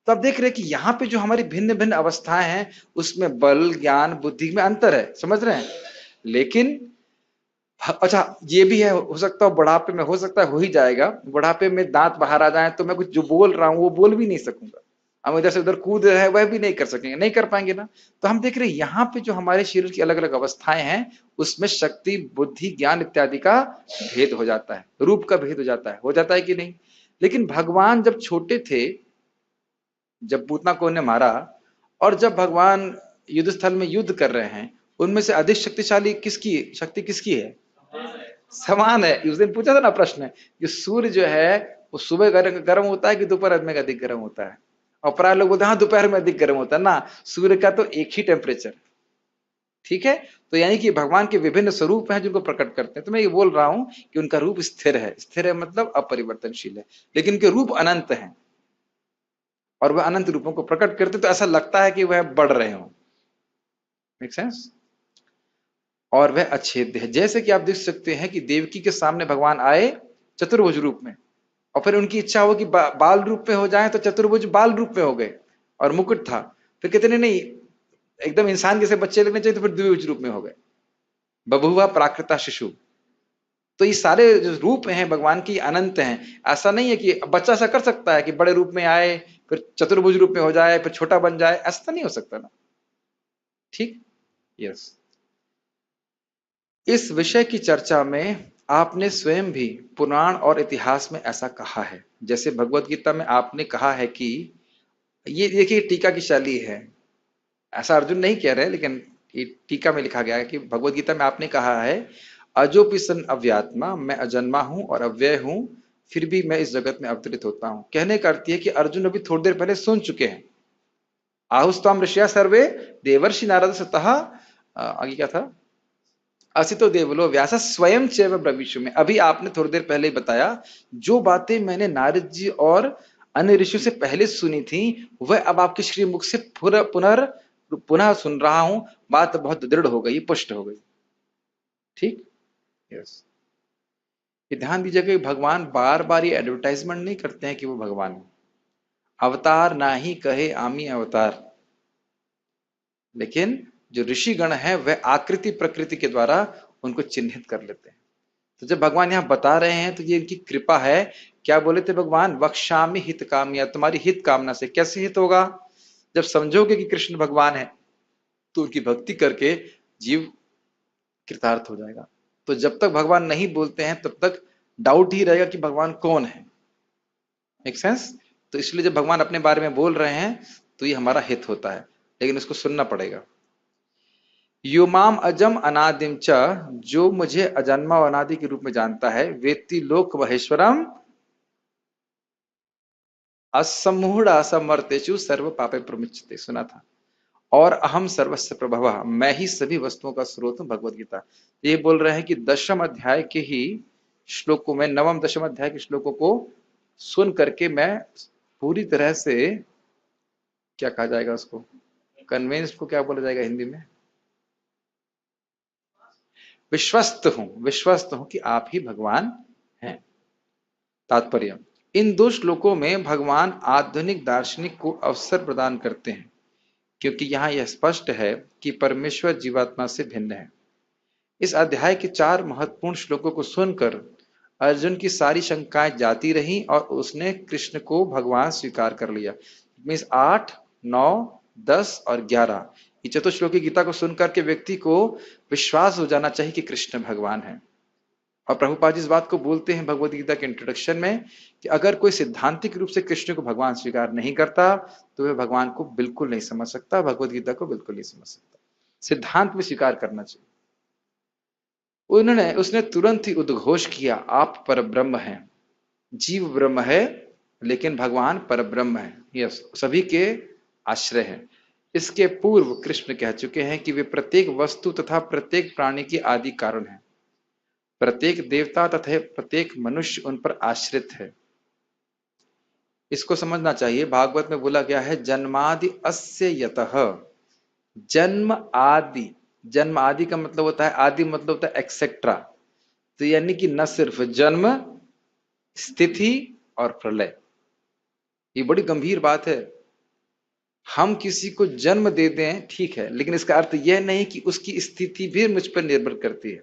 तो आप देख रहे हैं कि यहाँ पे जो हमारी भिन्न भिन्न अवस्थाएं हैं उसमें बल, ज्ञान, बुद्धि में अंतर है। समझ रहे हैं? लेकिन अच्छा ये भी है, हो सकता है बुढ़ापे में, हो सकता है हो ही जाएगा, बुढ़ापे में दांत बाहर आ जाए तो मैं कुछ जो बोल रहा हूं वो बोल भी नहीं सकूंगा। हम इधर से उधर कूद रहे हैं, वह भी नहीं कर सकेंगे, नहीं कर पाएंगे ना। तो हम देख रहे हैं यहाँ पे जो हमारे शरीर की अलग अलग अवस्थाएं हैं, उसमें शक्ति, बुद्धि, ज्ञान इत्यादि का भेद हो जाता है, रूप का भेद हो जाता है कि नहीं। लेकिन भगवान जब छोटे थे, जब पूतना को उन्हें मारा, और जब भगवान युद्ध स्थल में युद्ध कर रहे हैं, उनमें से अधिक शक्तिशाली किसकी शक्ति किसकी है? समान है। उस दिन पूछा था ना प्रश्न, कि सूर्य जो है वो सुबह गर्म होता है कि दोपहर में अधिक गर्म होता है? और प्राय लोग बोलते हैं हाँ दोपहर में अधिक गर्म होता है ना, सूर्य का तो एक ही टेम्परेचर। ठीक है, तो यानी कि भगवान के विभिन्न स्वरूप हैं जिनको प्रकट करते हैं। तो मैं ये बोल रहा हूं कि उनका रूप स्थिर है, स्थिर है मतलब अपरिवर्तनशील है, लेकिन उनके रूप अनंत हैं, और वह अनंत रूपों को प्रकट करते तो ऐसा लगता है कि वह बढ़ रहे हो। Make sense? और वह अछेद्य है। जैसे कि आप देख सकते हैं कि देवकी के सामने भगवान आए चतुर्भुज रूप में, और फिर उनकी इच्छा हो कि बाल रूप में हो जाए, तो चतुर्भुज बाल रूप में हो गए, और मुकुट था। फिर कितने नहीं, एकदम इंसान जैसे बच्चे लगने चाहिए, तो फिर द्विभुज रूप में हो गए, बभुआ प्राकृता शिशु। तो ये सारे जो रूप हैं भगवान की अनंत हैं। ऐसा नहीं है कि बच्चा ऐसा कर सकता है कि बड़े रूप में आए, फिर चतुर्भुज रूप में हो जाए, फिर छोटा बन जाए, ऐसा तो नहीं हो सकता ना। ठीक, यस। इस विषय की चर्चा में आपने स्वयं भी पुराण और इतिहास में ऐसा कहा है। जैसे भगवत गीता में आपने कहा है कि, ये देखिए टीका की शैली है, ऐसा अर्जुन नहीं कह रहे, लेकिन ये टीका में लिखा गया है कि भगवत गीता में आपने कहा है, अजोपि सन अव्यात्मा, मैं अजन्मा हूं और अव्यय हूं, फिर भी मैं इस जगत में अवतरित होता हूं। कहने का अर्थ यह कि अर्जुन अभी थोड़ी देर पहले सुन चुके हैं, आहुस्ताम ऋषिया सर्वे देवर्षि नारद सतः, आगे क्या था, असितो देवलो व्यास स्वयं चैव ब्रवीषु में। अभी आपने थोड़ी देर पहले ही बताया, जो बातें मैंने नारद जी और अन्य ऋषियों से पहले सुनी थी, वह अब आपके श्री मुख से पुनः सुन रहा हूं। बात बहुत दृढ़ हो गई, पुष्ट हो गई। ठीक, यस। ये ध्यान दीजिएगा कि भगवान बार बार ये एडवर्टाइजमेंट नहीं करते हैं कि वो भगवान है। अवतार ना ही कहे आमी अवतार, लेकिन जो ऋषिगण है वह आकृति प्रकृति के द्वारा उनको चिन्हित कर लेते हैं। तो जब भगवान यहां बता रहे हैं तो ये इनकी कृपा है। क्या बोले थे भगवान? वक्ष्यामि हित कामया, तुम्हारी हित कामना से। कैसे हित होगा? जब समझोगे कि कृष्ण भगवान है, तो उनकी भक्ति करके जीव कृतार्थ हो जाएगा। तो जब तक भगवान नहीं बोलते हैं तब तक डाउट ही रहेगा कि भगवान कौन है। Make sense? तो इसलिए जब भगवान अपने बारे में बोल रहे हैं तो ये हमारा हित होता है, लेकिन इसको सुनना पड़ेगा। युमाम अजम अनादिम च, जो मुझे अजन्मा और अनादि के रूप में जानता है, वेत्ति लोक महेश्वरम असमूढ़ असमर्तेषु सर्व पापे प्रमुच्यते, सुना था। और अहम सर्वस्य प्रभवः, मैं ही सभी वस्तुओं का स्रोत हूं, भगवत गीता। ये बोल रहे हैं कि दशम अध्याय के ही श्लोकों में, नवम दशम अध्याय के श्लोकों को सुन करके मैं पूरी तरह से, क्या कहा जाएगा उसको, कन्विंस्ड को क्या बोला जाएगा हिंदी में, विश्वस्त हूं कि आप ही भगवान हैं। तात्पर्य, इन दो श्लोकों में भगवान आधुनिक दार्शनिक को अवसर प्रदान करते हैं, क्योंकि यहां यह स्पष्ट है कि परमेश्वर जीवात्मा से भिन्न है। इस अध्याय के 4 महत्वपूर्ण श्लोकों को सुनकर अर्जुन की सारी शंकाएं जाती रहीं और उसने कृष्ण को भगवान स्वीकार कर लिया। मीन्स 8, 9, 10 और 11 ये चतुश्लोकी गीता को सुनकर के व्यक्ति को विश्वास हो जाना चाहिए कि कृष्ण भगवान है। और प्रभुपाद जी इस बात को बोलते हैं भगवद गीता के इंट्रोडक्शन में कि अगर कोई सिद्धांतिक रूप से कृष्ण को भगवान स्वीकार नहीं करता तो वह भगवान को बिल्कुल नहीं समझ सकता, भगवद गीता को बिल्कुल नहीं समझ सकता। सिद्धांत में स्वीकार करना चाहिए। उसने तुरंत ही उद्घोष किया, आप पर ब्रह्म हैं। जीव ब्रह्म है लेकिन भगवान पर ब्रह्म है, यस, सभी के आश्रय हैं। इसके पूर्व कृष्ण कह चुके हैं कि वे प्रत्येक वस्तु तथा प्रत्येक प्राणी के आदि कारण हैं। प्रत्येक देवता तथा प्रत्येक मनुष्य उन पर आश्रित है। इसको समझना चाहिए। भागवत में बोला गया है, जन्मादि अस्य यतः, जन्म आदि। जन्म आदि का मतलब होता है, आदि मतलब होता है एक्सेट्रा। तो यानी कि न सिर्फ जन्म, स्थिति और प्रलय। ये बड़ी गंभीर बात है। हम किसी को जन्म दे दें ठीक है, लेकिन इसका अर्थ यह नहीं कि उसकी स्थिति भी मुझ पर निर्भर करती है,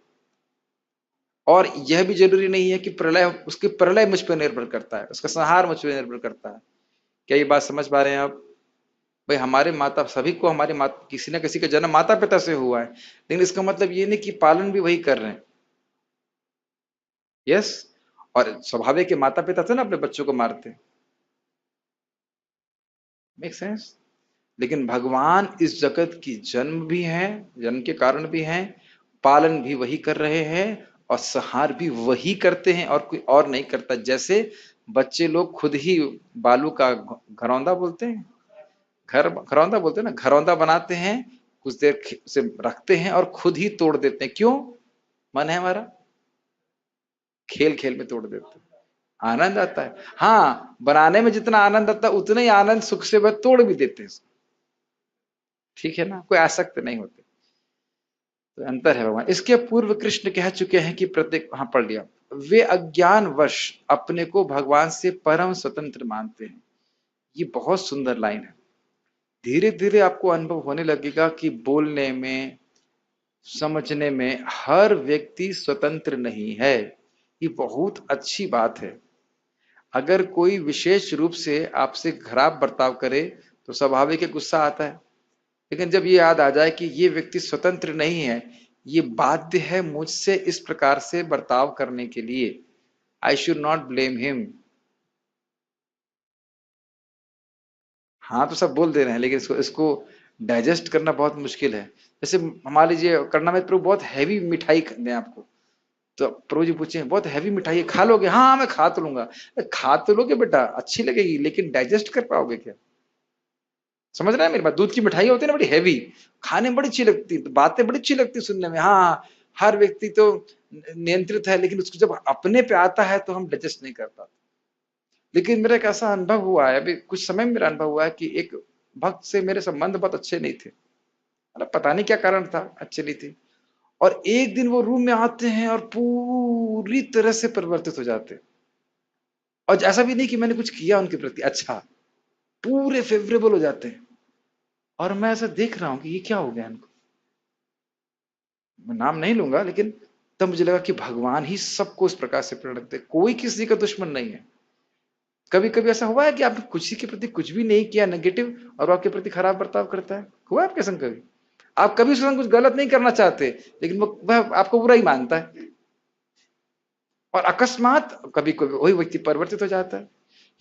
और यह भी जरूरी नहीं है कि प्रलय मुझ पर निर्भर करता है, उसका संहार मुझ पर निर्भर करता है। क्या ये बात समझ पा रहे हैं आप? भाई हमारे माता, सभी को हमारे माता, किसी ना किसी का जन्म माता पिता से हुआ है, लेकिन इसका मतलब ये नहीं कि पालन भी वही कर रहे हैं। यस। और स्वाभाविक के माता पिता थे ना अपने बच्चों को मारते। Make sense. लेकिन भगवान इस जगत की जन्म भी है, जन्म के कारण भी हैं, पालन भी वही कर रहे हैं, और संहार भी वही करते हैं और कोई और नहीं करता। जैसे बच्चे लोग खुद ही बालू का घरौंदा बोलते हैं, घर घरौंदा बोलते हैं ना, घरौंदा बनाते हैं, कुछ देर उसे रखते हैं और खुद ही तोड़ देते हैं। क्यों? मन है हमारा, खेल खेल में तोड़ देते हैं, आनंद आता है। हाँ, बनाने में जितना आनंद आता है उतना ही आनंद सुख से वह तोड़ भी देते हैं। ठीक है ना, कोई आसक्त नहीं होते। तो अंतर है भगवान। इसके पूर्व कृष्ण कह चुके हैं कि प्रत्येक, हाँ पढ़ लिया, वे अज्ञानवश अपने को भगवान से परम स्वतंत्र मानते हैं। ये बहुत सुंदर लाइन है। धीरे धीरे आपको अनुभव होने लगेगा कि बोलने में, समझने में हर व्यक्ति स्वतंत्र नहीं है। ये बहुत अच्छी बात है। अगर कोई विशेष रूप से आपसे खराब बर्ताव करे तो स्वाभाविक है गुस्सा आता है, लेकिन जब ये याद आ जाए कि ये व्यक्ति स्वतंत्र नहीं है, ये बाध्य है मुझसे इस प्रकार से बर्ताव करने के लिए, I should not blame him. हाँ तो सब बोल दे रहे हैं, लेकिन इसको इसको डाइजेस्ट करना बहुत मुश्किल है। जैसे मान लीजिए करना में प्रभु बहुत हैवी मिठाई दें आपको, तो प्रभु जी पूछे बहुत हैवी मिठाई है, खा लोगे? हाँ मैं खा तो लूंगा। खा तो लोगे बेटा, अच्छी लगेगी, लेकिन डाइजेस्ट कर पाओगे क्या? समझ रहा है मेरी बात? दूध की मिठाई होती है ना बड़ी हैवी, खाने में बड़ी अच्छी लगती, बातें बड़ी अच्छी लगती सुनने में। हाँ, हर व्यक्ति तो नियंत्रित है, लेकिन उसको जब अपने पे आता है तो हम डाइजेस्ट नहीं कर पाते। लेकिन मेरा एक ऐसा अनुभव हुआ है, अभी कुछ समय में मेरा अनुभव हुआ है कि एक भक्त से मेरे संबंध बहुत अच्छे नहीं थे, मतलब पता नहीं क्या कारण था, अच्छे नहीं थे। और एक दिन वो रूम में आते हैं और पूरी तरह से परिवर्तित हो जाते हैं। और ऐसा भी नहीं कि मैंने कुछ किया उनके प्रति, अच्छा, पूरे फेवरेबल हो जाते हैं। और मैं ऐसा देख रहा हूं कि ये क्या हो गया इनको। मैं नाम नहीं लूंगा, लेकिन तब मुझे लगा कि भगवान ही सबको इस प्रकार से प्रेरणा देते, कोई किसी का दुश्मन नहीं है। कभी कभी ऐसा हुआ है कि आपने किसी के प्रति कुछ भी नहीं किया नेगेटिव, और वो आपके प्रति खराब बर्ताव करता है? हुआ है आपके संग कभी? आप कभी उसके संग कुछ गलत नहीं करना चाहते, लेकिन वह आपको बुरा ही मानता है, और अकस्मात कभी कभी वही व्यक्ति परिवर्तित हो जाता है।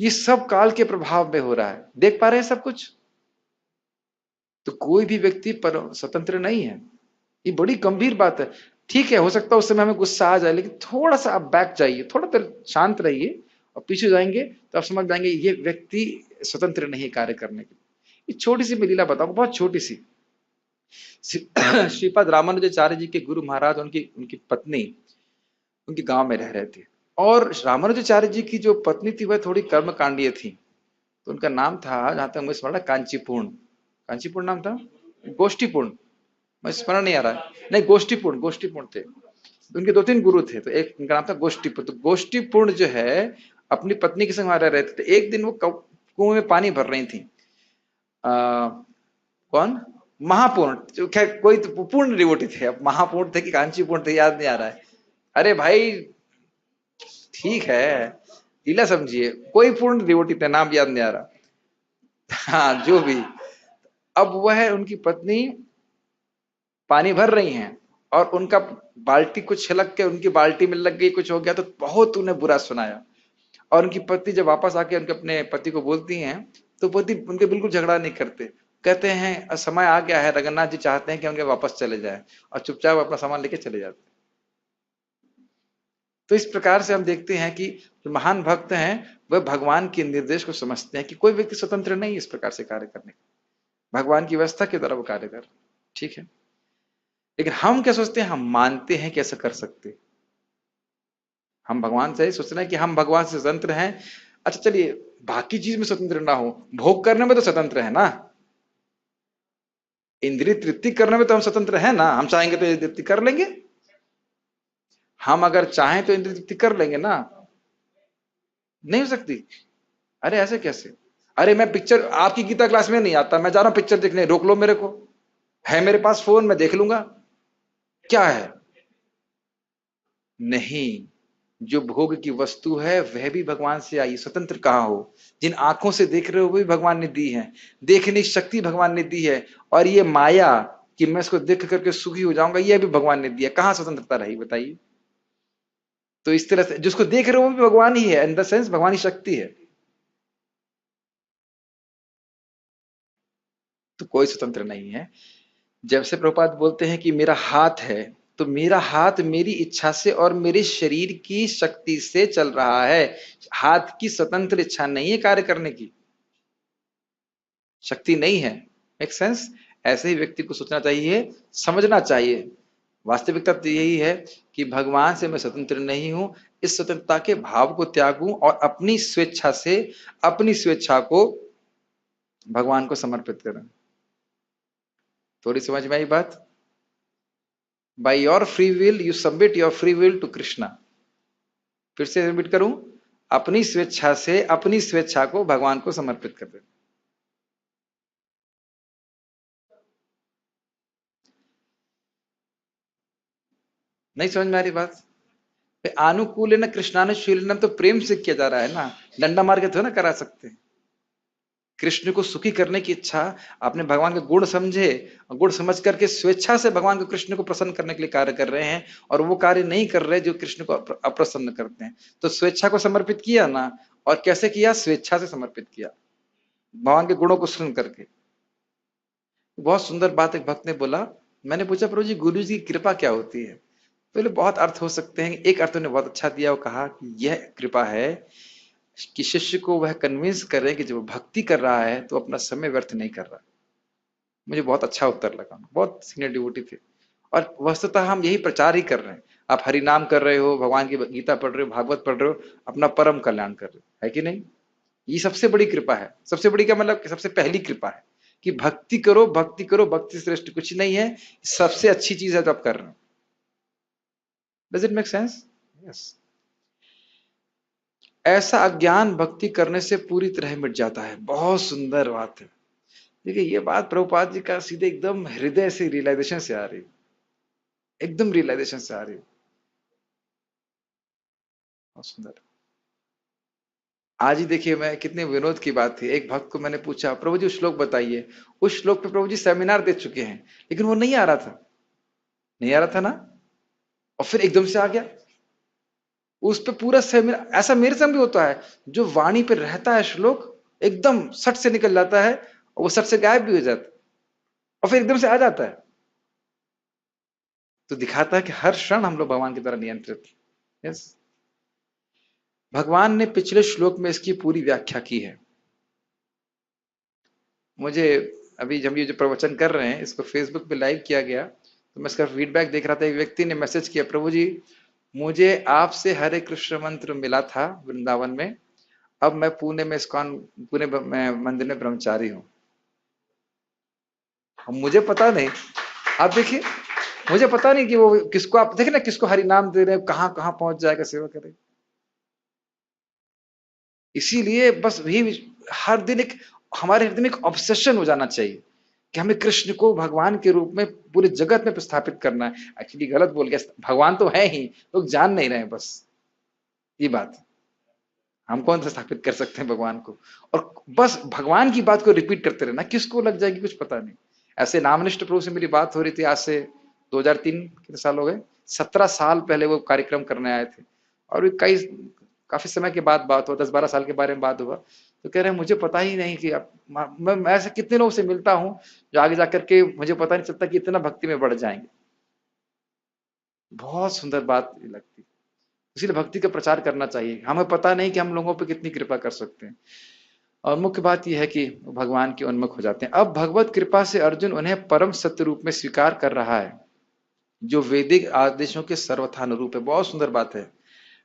ये सब काल के प्रभाव में हो रहा है, देख पा रहे हैं सब कुछ। तो कोई भी व्यक्ति पर स्वतंत्र नहीं है, ये बड़ी गंभीर बात है। ठीक है, हो सकता है उस समय हमें गुस्सा आ जाए, लेकिन थोड़ा सा आप बैक जाइए, थोड़ा देर शांत रहिए और पीछे जाएंगे तो आप समझ जाएंगे ये व्यक्ति स्वतंत्र नहीं है कार्य करने के लिए। ये छोटी सी मैं लीला बताऊंगा, बहुत छोटी सी। श्रीपाद रामानुजाचार्य जी के गुरु महाराज, उनकी उनकी पत्नी उनके गांव में रह रहे थे, और रामानुजाचार्य जी की जो पत्नी थी वह थोड़ी कर्मकांडीय थी। तो उनका नाम था, जहां तक मुझे स्मरण है, कांचीपूर्ण। कांचीपूर्ण नाम था, गोष्ठीपूर्ण, मुझे स्मरण नहीं आ रहा है, नहीं गोष्ठीपूर्ण, गोष्ठीपूर्ण थे। उनके दो तीन गुरु थे, तो एक उनका नाम था गोष्ठीपूर्ण। तो गोष्ठीपूर्ण जो है अपनी पत्नी के संग वहां रह रहे थे। तो एक दिन वो कुएं में पानी भर रही थी। कौन? महापूर्ण, जो खैर कोई तो पूर्ण डिवोटी थे, अब महापूर्ण थे कि कांचीपूर्ण थे याद नहीं आ रहा है। अरे भाई ठीक है, लीला समझिए, कोई पूर्ण डिवोटी थे, नाम याद नहीं आ रहा। हाँ जो भी। अब वह उनकी पत्नी पानी भर रही हैं, और उनका बाल्टी कुछ छलक के उनकी बाल्टी में लग गई, कुछ हो गया, तो बहुत उन्हें बुरा सुनाया। और उनकी पत्नी जब वापस आके उनके अपने पति को बोलती हैं, तो पति उनके बिल्कुल झगड़ा नहीं करते, कहते हैं समय आ गया है, रघुनाथ जी चाहते हैं कि उनके वापस चले जाए, और चुपचाप अपना सामान लेके चले जाते। तो इस प्रकार से हम देखते हैं कि जो महान भक्त हैं वह भगवान के निर्देश को समझते हैं कि कोई व्यक्ति स्वतंत्र नहीं इस प्रकार से कार्य करने का, भगवान की व्यवस्था के द्वारा वो कार्य कर। ठीक है, लेकिन हम क्या सोचते हैं? हम मानते हैं कि ऐसा कर सकते, हम भगवान से सोच रहे हैं कि हम भगवान से स्वतंत्र हैं। अच्छा चलिए, बाकी चीज में स्वतंत्र ना हो, भोग करने में तो स्वतंत्र है ना, इंद्रिय तृप्ति करने में तो हम स्वतंत्र है ना, हम चाहेंगे तो इंद्रिय तृप्ति कर लेंगे, हम अगर चाहें तो इंद्रिय तृप्ति कर लेंगे ना। नहीं हो सकती? अरे ऐसे कैसे? अरे मैं पिक्चर, आपकी गीता क्लास में नहीं आता, मैं जा रहा हूं पिक्चर देखने, रोक लो मेरे को, है मेरे पास फोन, मैं देख लूंगा, क्या है? नहीं, जो भोग की वस्तु है वह भी भगवान से आई, स्वतंत्र कहाँ हो? जिन आंखों से देख रहे हो वो भी भगवान ने दी है, देखने की शक्ति भगवान ने दी है, और ये माया कि मैं इसको देख करके सुखी हो जाऊंगा, यह भी भगवान ने दिया। कहाँ स्वतंत्रता रही बताइए? तो इस तरह से जिसको देख रहे हो वो भी भगवान ही है, इन द सेंस भगवान ही शक्ति है। तो कोई स्वतंत्र नहीं है। जब से प्रभुपाद बोलते हैं कि मेरा हाथ है, तो मेरा हाथ मेरी इच्छा से और मेरे शरीर की शक्ति से चल रहा है। हाथ की स्वतंत्र इच्छा नहीं है कार्य करने की, शक्ति नहीं है। Make sense? ऐसे ही व्यक्ति को सोचना चाहिए, समझना चाहिए। वास्तविकता तो यही है कि भगवान से मैं स्वतंत्र नहीं हूं। इस स्वतंत्रता के भाव को त्यागूं और अपनी स्वेच्छा से अपनी स्वेच्छा को भगवान को समर्पित करें। थोड़ी समझ में आई बात? By your free will you submit your free will to Krishna. फिर से रिपीट करूं, अपनी स्वेच्छा से अपनी स्वेच्छा को भगवान को समर्पित कर दें। नहीं समझ में आ रही बात? अनुकूल न कृष्णानुशीलनम तो प्रेम से किया जा रहा है ना, डंडा मार के तो ना करा सकते। कृष्ण को सुखी करने की इच्छा, आपने भगवान के गुण समझे, गुण समझ करके स्वेच्छा से भगवान को कृष्ण को प्रसन्न करने के लिए कार्य कर रहे हैं, और वो कार्य नहीं कर रहे जो कृष्ण को अप्रसन्न करते हैं। तो स्वेच्छा को समर्पित किया ना, और कैसे किया? स्वेच्छा से समर्पित किया, भगवान के गुणों को सुन करके। बहुत सुंदर बात एक भक्त ने बोला। मैंने पूछा प्रभु जी गुरु जी की कृपा क्या होती है? पहले बहुत अर्थ हो सकते हैं, एक अर्थ उन्होंने बहुत अच्छा दिया, वो कहा कि यह कृपा है कि शिष्य को वह कन्विंस करे कि जब वो भक्ति कर रहा है तो अपना समय व्यर्थ नहीं कर रहा। मुझे बहुत अच्छा उत्तर लगा, बहुत सीनियर डिवोटी थे। और वस्तुतः हम यही प्रचार ही कर रहे हैं। आप हरि नाम कर रहे हो, भगवान की गीता पढ़ रहे हो, भागवत पढ़ रहे हो, अपना परम कल्याण कर रहे हो, है कि नहीं? ये सबसे बड़ी कृपा है। सबसे बड़ी क्या मतलब? सबसे पहली कृपा है कि भक्ति करो, भक्ति करो, भक्ति श्रेष्ठ कुछ नहीं है, सबसे अच्छी चीज है जो आप कर रहे हो। Does it make sense? Yes. ऐसा अज्ञान भक्ति करने से पूरी तरह मिट जाता है। बहुत सुंदर बात है। देखिए ये बात प्रभुपाद जी का सीधे एकदम हृदय से रियलाइजेशन से आ रही, एकदम रियलाइजेशन से आ रही। बहुत सुंदर। आज ही देखिए, मैं कितने विनोद की बात थी, एक भक्त को मैंने पूछा प्रभु जी श्लोक बताइए। उस श्लोक पे प्रभु जी सेमिनार दे चुके हैं, लेकिन वो नहीं आ रहा था, नहीं आ रहा था ना, और फिर एकदम से आ गया। उस पे पूरा सेमिनार, ऐसा मेरे संग भी होता है, जो वाणी पे रहता है श्लोक एकदम सट से निकल जाता है, और वो सट से गायब भी हो जाता है, और फिर एकदम से आ जाता है। तो दिखाता है कि हर क्षण हम लोग भगवान की तरह नियंत्रित। यस। भगवान ने पिछले श्लोक में इसकी पूरी व्याख्या की है। मुझे अभी जब ये जो प्रवचन कर रहे हैं इसको फेसबुक पे लाइव किया गया, तो मैं इसका फीडबैक देख रहा था। एक व्यक्ति ने मैसेज किया, प्रभु जी मुझे आपसे हरे कृष्ण मंत्र मिला था वृंदावन में, अब मैं पुणे में इस्कॉन, पुणे मंदिर में ब्रह्मचारी हूँ। मुझे पता नहीं, आप देखिए, मुझे पता नहीं कि वो किसको, आप देखे ना किसको हरि नाम दे रहे हैं, कहाँ कहाँ पहुंच जाएगा, सेवा करे। इसीलिए बस भी हर दिन एक हमारे हृदय में एक ऑब्सेशन हो जाना चाहिए कि हमें कृष्ण को भगवान के रूप में पूरे जगत में प्रस्थापित करना है। एक्चुअली गलत बोल गया, भगवान तो है ही, लोग जान नहीं रहे बस, ये बात। हम कौन सा स्थापित कर सकते हैं भगवान को? और बस भगवान की बात को रिपीट करते रहना, किसको लग जाएगी कुछ पता नहीं। ऐसे नामनिष्ठ प्रभु से मेरी बात हो रही थी आज से 2003, कितने साल हो गए, 17 साल पहले वो कार्यक्रम करने आए थे, और कई काफी समय के बाद बात हुआ, 10-12 साल के बारे में बात हुआ। तो कह रहे हैं मुझे पता ही नहीं कि आप, मैं ऐसे कितने लोगों से मिलता हूं जो आगे जाकर के मुझे पता नहीं चलता कि इतना भक्ति में बढ़ जाएंगे। बहुत सुंदर बात लगती। इसीलिए भक्ति का प्रचार करना चाहिए। हमें पता नहीं कि हम लोगों पर कितनी कृपा कर सकते हैं, और मुख्य बात यह है कि भगवान के उन्मुख हो जाते हैं। अब भगवत कृपा से अर्जुन उन्हें परम सत्य रूप में स्वीकार कर रहा है, जो वैदिक आदेशों के सर्वथा अनुरूप है। बहुत सुंदर बात है।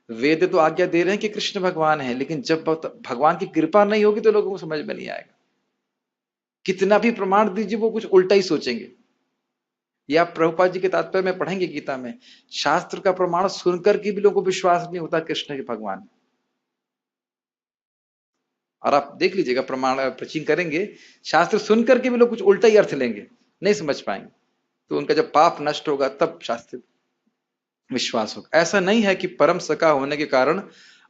वेद तो आज्ञा दे रहे हैं कि कृष्ण भगवान है, लेकिन जब भगवान की कृपा नहीं होगी तो लोगों को समझ में नहीं आएगा। कितना भी प्रमाण दीजिए वो कुछ उल्टा ही सोचेंगे। या प्रभुपाद जी के तात्पर्य में पढ़ेंगे गीता में, शास्त्र का प्रमाण सुनकर के भी लोगों को विश्वास नहीं होता कृष्ण के भगवान। और आप देख लीजिएगा, प्रमाण प्रचीन करेंगे, शास्त्र सुनकर के भी लोग कुछ उल्टा ही अर्थ लेंगे, नहीं समझ पाएंगे। तो उनका जब पाप नष्ट होगा तब शास्त्र विश्वास होगा। ऐसा नहीं है कि परम सखा होने के कारण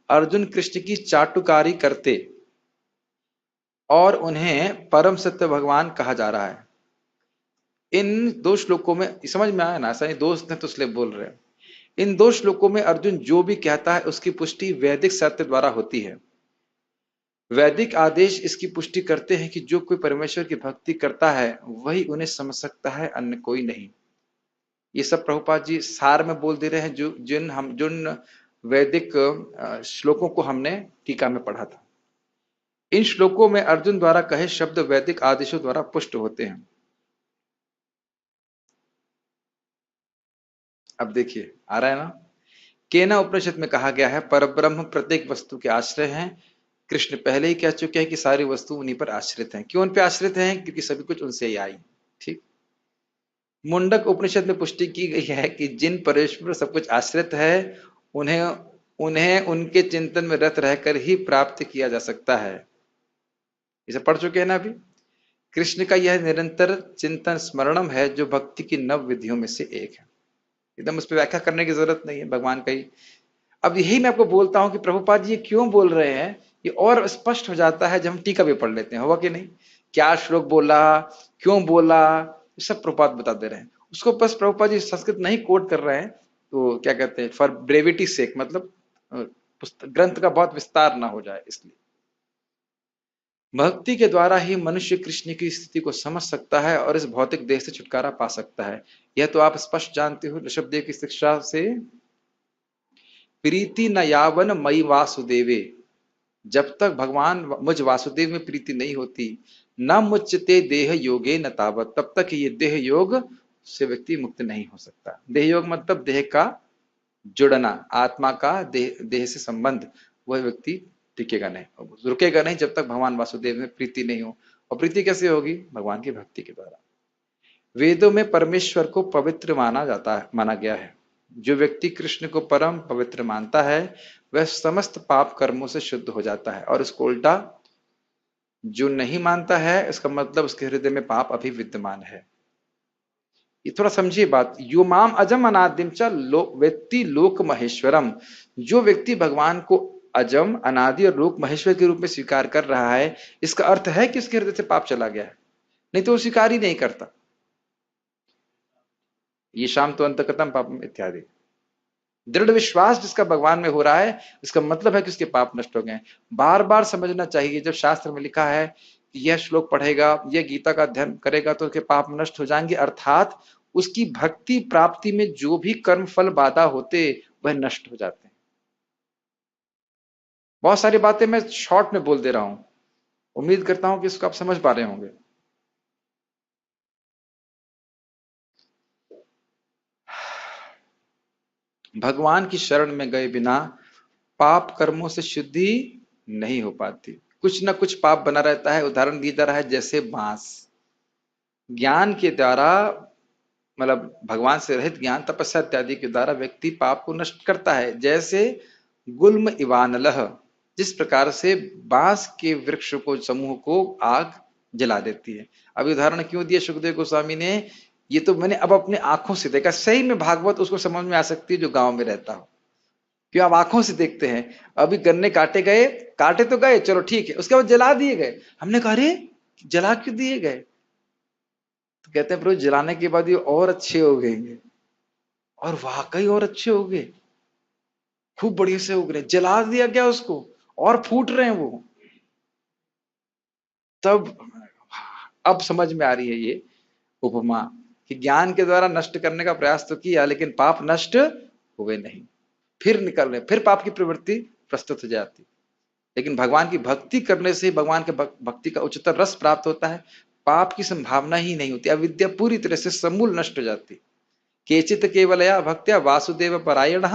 अर्जुन कृष्ण की चाटुकारी करते और उन्हें परम सत्य भगवान कहा जा रहा है। इन दो श्लोकों में समझ में आया ना, ऐसा नहीं दोस्त ने तो इसलिए बोल रहे हैं। इन दो श्लोकों में अर्जुन जो भी कहता है उसकी पुष्टि वैदिक सत्य द्वारा होती है। वैदिक आदेश इसकी पुष्टि करते हैं कि जो कोई परमेश्वर की भक्ति करता है वही उन्हें समझ सकता है, अन्य कोई नहीं। ये सब प्रभुपाद जी सार में बोल दे रहे हैं जो जिन वैदिक श्लोकों को हमने टीका में पढ़ा था। इन श्लोकों में अर्जुन द्वारा कहे शब्द वैदिक आदेशों द्वारा पुष्ट होते हैं। अब देखिए आ रहा है ना। केना उपनिषद में कहा गया है परब्रह्म प्रत्येक वस्तु के आश्रय हैं। कृष्ण पहले ही कह चुके हैं कि सारी वस्तु उन्हीं पर आश्रित हैं। क्यों उन पर आश्रित हैं? क्योंकि सभी कुछ उनसे ही आई। ठीक। मुंडक उपनिषद में पुष्टि की गई है कि जिन परमेश्वर पर सब कुछ आश्रित है उन्हें उन्हें उनके चिंतन में रत रहकर ही प्राप्त किया जा सकता है। इसे पढ़ चुके हैं ना अभी। कृष्ण का यह निरंतर चिंतन स्मरणम है जो भक्ति की नव विधियों में से एक है। एकदम उस पर व्याख्या करने की जरूरत नहीं है, भगवान का ही। अब यही मैं आपको बोलता हूं कि प्रभुपाद जी क्यों बोल रहे हैं, ये और स्पष्ट हो जाता है जब हम टीका भी पढ़ लेते हैं। हुआ कि नहीं? क्या श्लोक बोला, क्यों बोला, सब प्रभुपाद बता दे रहे हैं। उसको बस प्रभुपाद जी संस्कृत नहीं कोट कर रहे हैं, तो क्या कहते हैं, फॉर ब्रेविटी सेक, मतलब ग्रंथ का बहुत विस्तार ना हो जाए इसलिए। भक्ति के द्वारा ही मनुष्य कृष्ण की स्थिति को समझ सकता है और इस भौतिक देह से छुटकारा पा सकता है। यह तो आप स्पष्ट जानते हो ऋषभदेव की शिक्षा से। प्रीति न यावन मई वासुदेवे, जब तक भगवान मुझ वासुदेव में प्रीति नहीं होती, न मुच्यते देह योगे न तावत, तब तक ये देह योग से व्यक्ति मुक्त नहीं हो सकता। देह योग मतलब देह का जुड़ना, आत्मा का देह से संबंध, वह व्यक्ति टिकेगा नहीं, रुकेगा नहीं जब तक भगवान वासुदेव में प्रीति नहीं हो। और प्रीति कैसे होगी? भगवान की भक्ति के द्वारा। वेदों में परमेश्वर को पवित्र माना गया है। जो व्यक्ति कृष्ण को परम पवित्र मानता है वह समस्त पाप कर्मों से शुद्ध हो जाता है, और इसको उल्टा जो नहीं मानता है इसका मतलब उसके हृदय में पाप अभी विद्यमान है। ये थोड़ा समझिए बात। यो माम अजम अनादिम च व्यक्ति लोक महेश्वरम, जो व्यक्ति भगवान को अजम अनादि और लोक महेश्वर के रूप में स्वीकार कर रहा है, इसका अर्थ है कि उसके हृदय से पाप चला गया है, नहीं तो वो स्वीकार ही नहीं करता। ये शाम तो अंतकतम पापम इत्यादि। दृढ़ विश्वास जिसका भगवान में हो रहा है, इसका मतलब है कि उसके पाप नष्ट हो गए। बार बार समझना चाहिए, जब शास्त्र में लिखा है कि यह श्लोक पढ़ेगा, यह गीता का अध्ययन करेगा तो उसके पाप नष्ट हो जाएंगे, अर्थात उसकी भक्ति प्राप्ति में जो भी कर्म फल बाधा होते वह नष्ट हो जाते हैं। बहुत सारी बातें मैं शॉर्ट में बोल दे रहा हूं, उम्मीद करता हूं कि इसको आप समझ पा रहे होंगे। भगवान की शरण में गए बिना पाप कर्मों से शुद्धि नहीं हो पाती, कुछ ना कुछ पाप बना रहता है। उदाहरण दिया जा रहा है जैसे बांस, ज्ञान के द्वारा, मतलब भगवान से रहित ज्ञान तपस्या इत्यादि के द्वारा व्यक्ति पाप को नष्ट करता है। जैसे गुल्म इवानलह, जिस प्रकार से बांस के वृक्ष को, समूह को आग जला देती है। अभी उदाहरण क्यों दिया सुखदेव गोस्वामी ने, ये तो मैंने अब अपने आंखों से देखा। सही में भागवत उसको समझ में आ सकती है जो गांव में रहता हो, क्यों आप आंखों से देखते हैं। अभी गन्ने काटे गए, काटे तो गए, चलो ठीक है, उसके बाद जला दिए गए। हमने कहा अरे जला क्यों दिए गए? तो कहते हैं प्रभु जलाने के बाद ये और अच्छे हो गएंगे, और वाकई और अच्छे हो गए, खूब बढ़िया से उग रहे। जला दिया गया उसको और फूट रहे हैं वो। तब अब समझ में आ रही है ये उपमा कि ज्ञान के द्वारा नष्ट करने का प्रयास तो किया, लेकिन पाप नष्ट हुए नहीं, फिर निकल रहे, फिर पाप की प्रवृत्ति प्रस्तुत हो जाती। लेकिन भगवान की भक्ति करने से भगवान के भक्ति का उच्चतर रस प्राप्त होता है, पाप की संभावना ही नहीं होती, अविद्या पूरी तरह से समूल नष्ट हो जाती। केचित केवलया भक्त्या वासुदेव परायण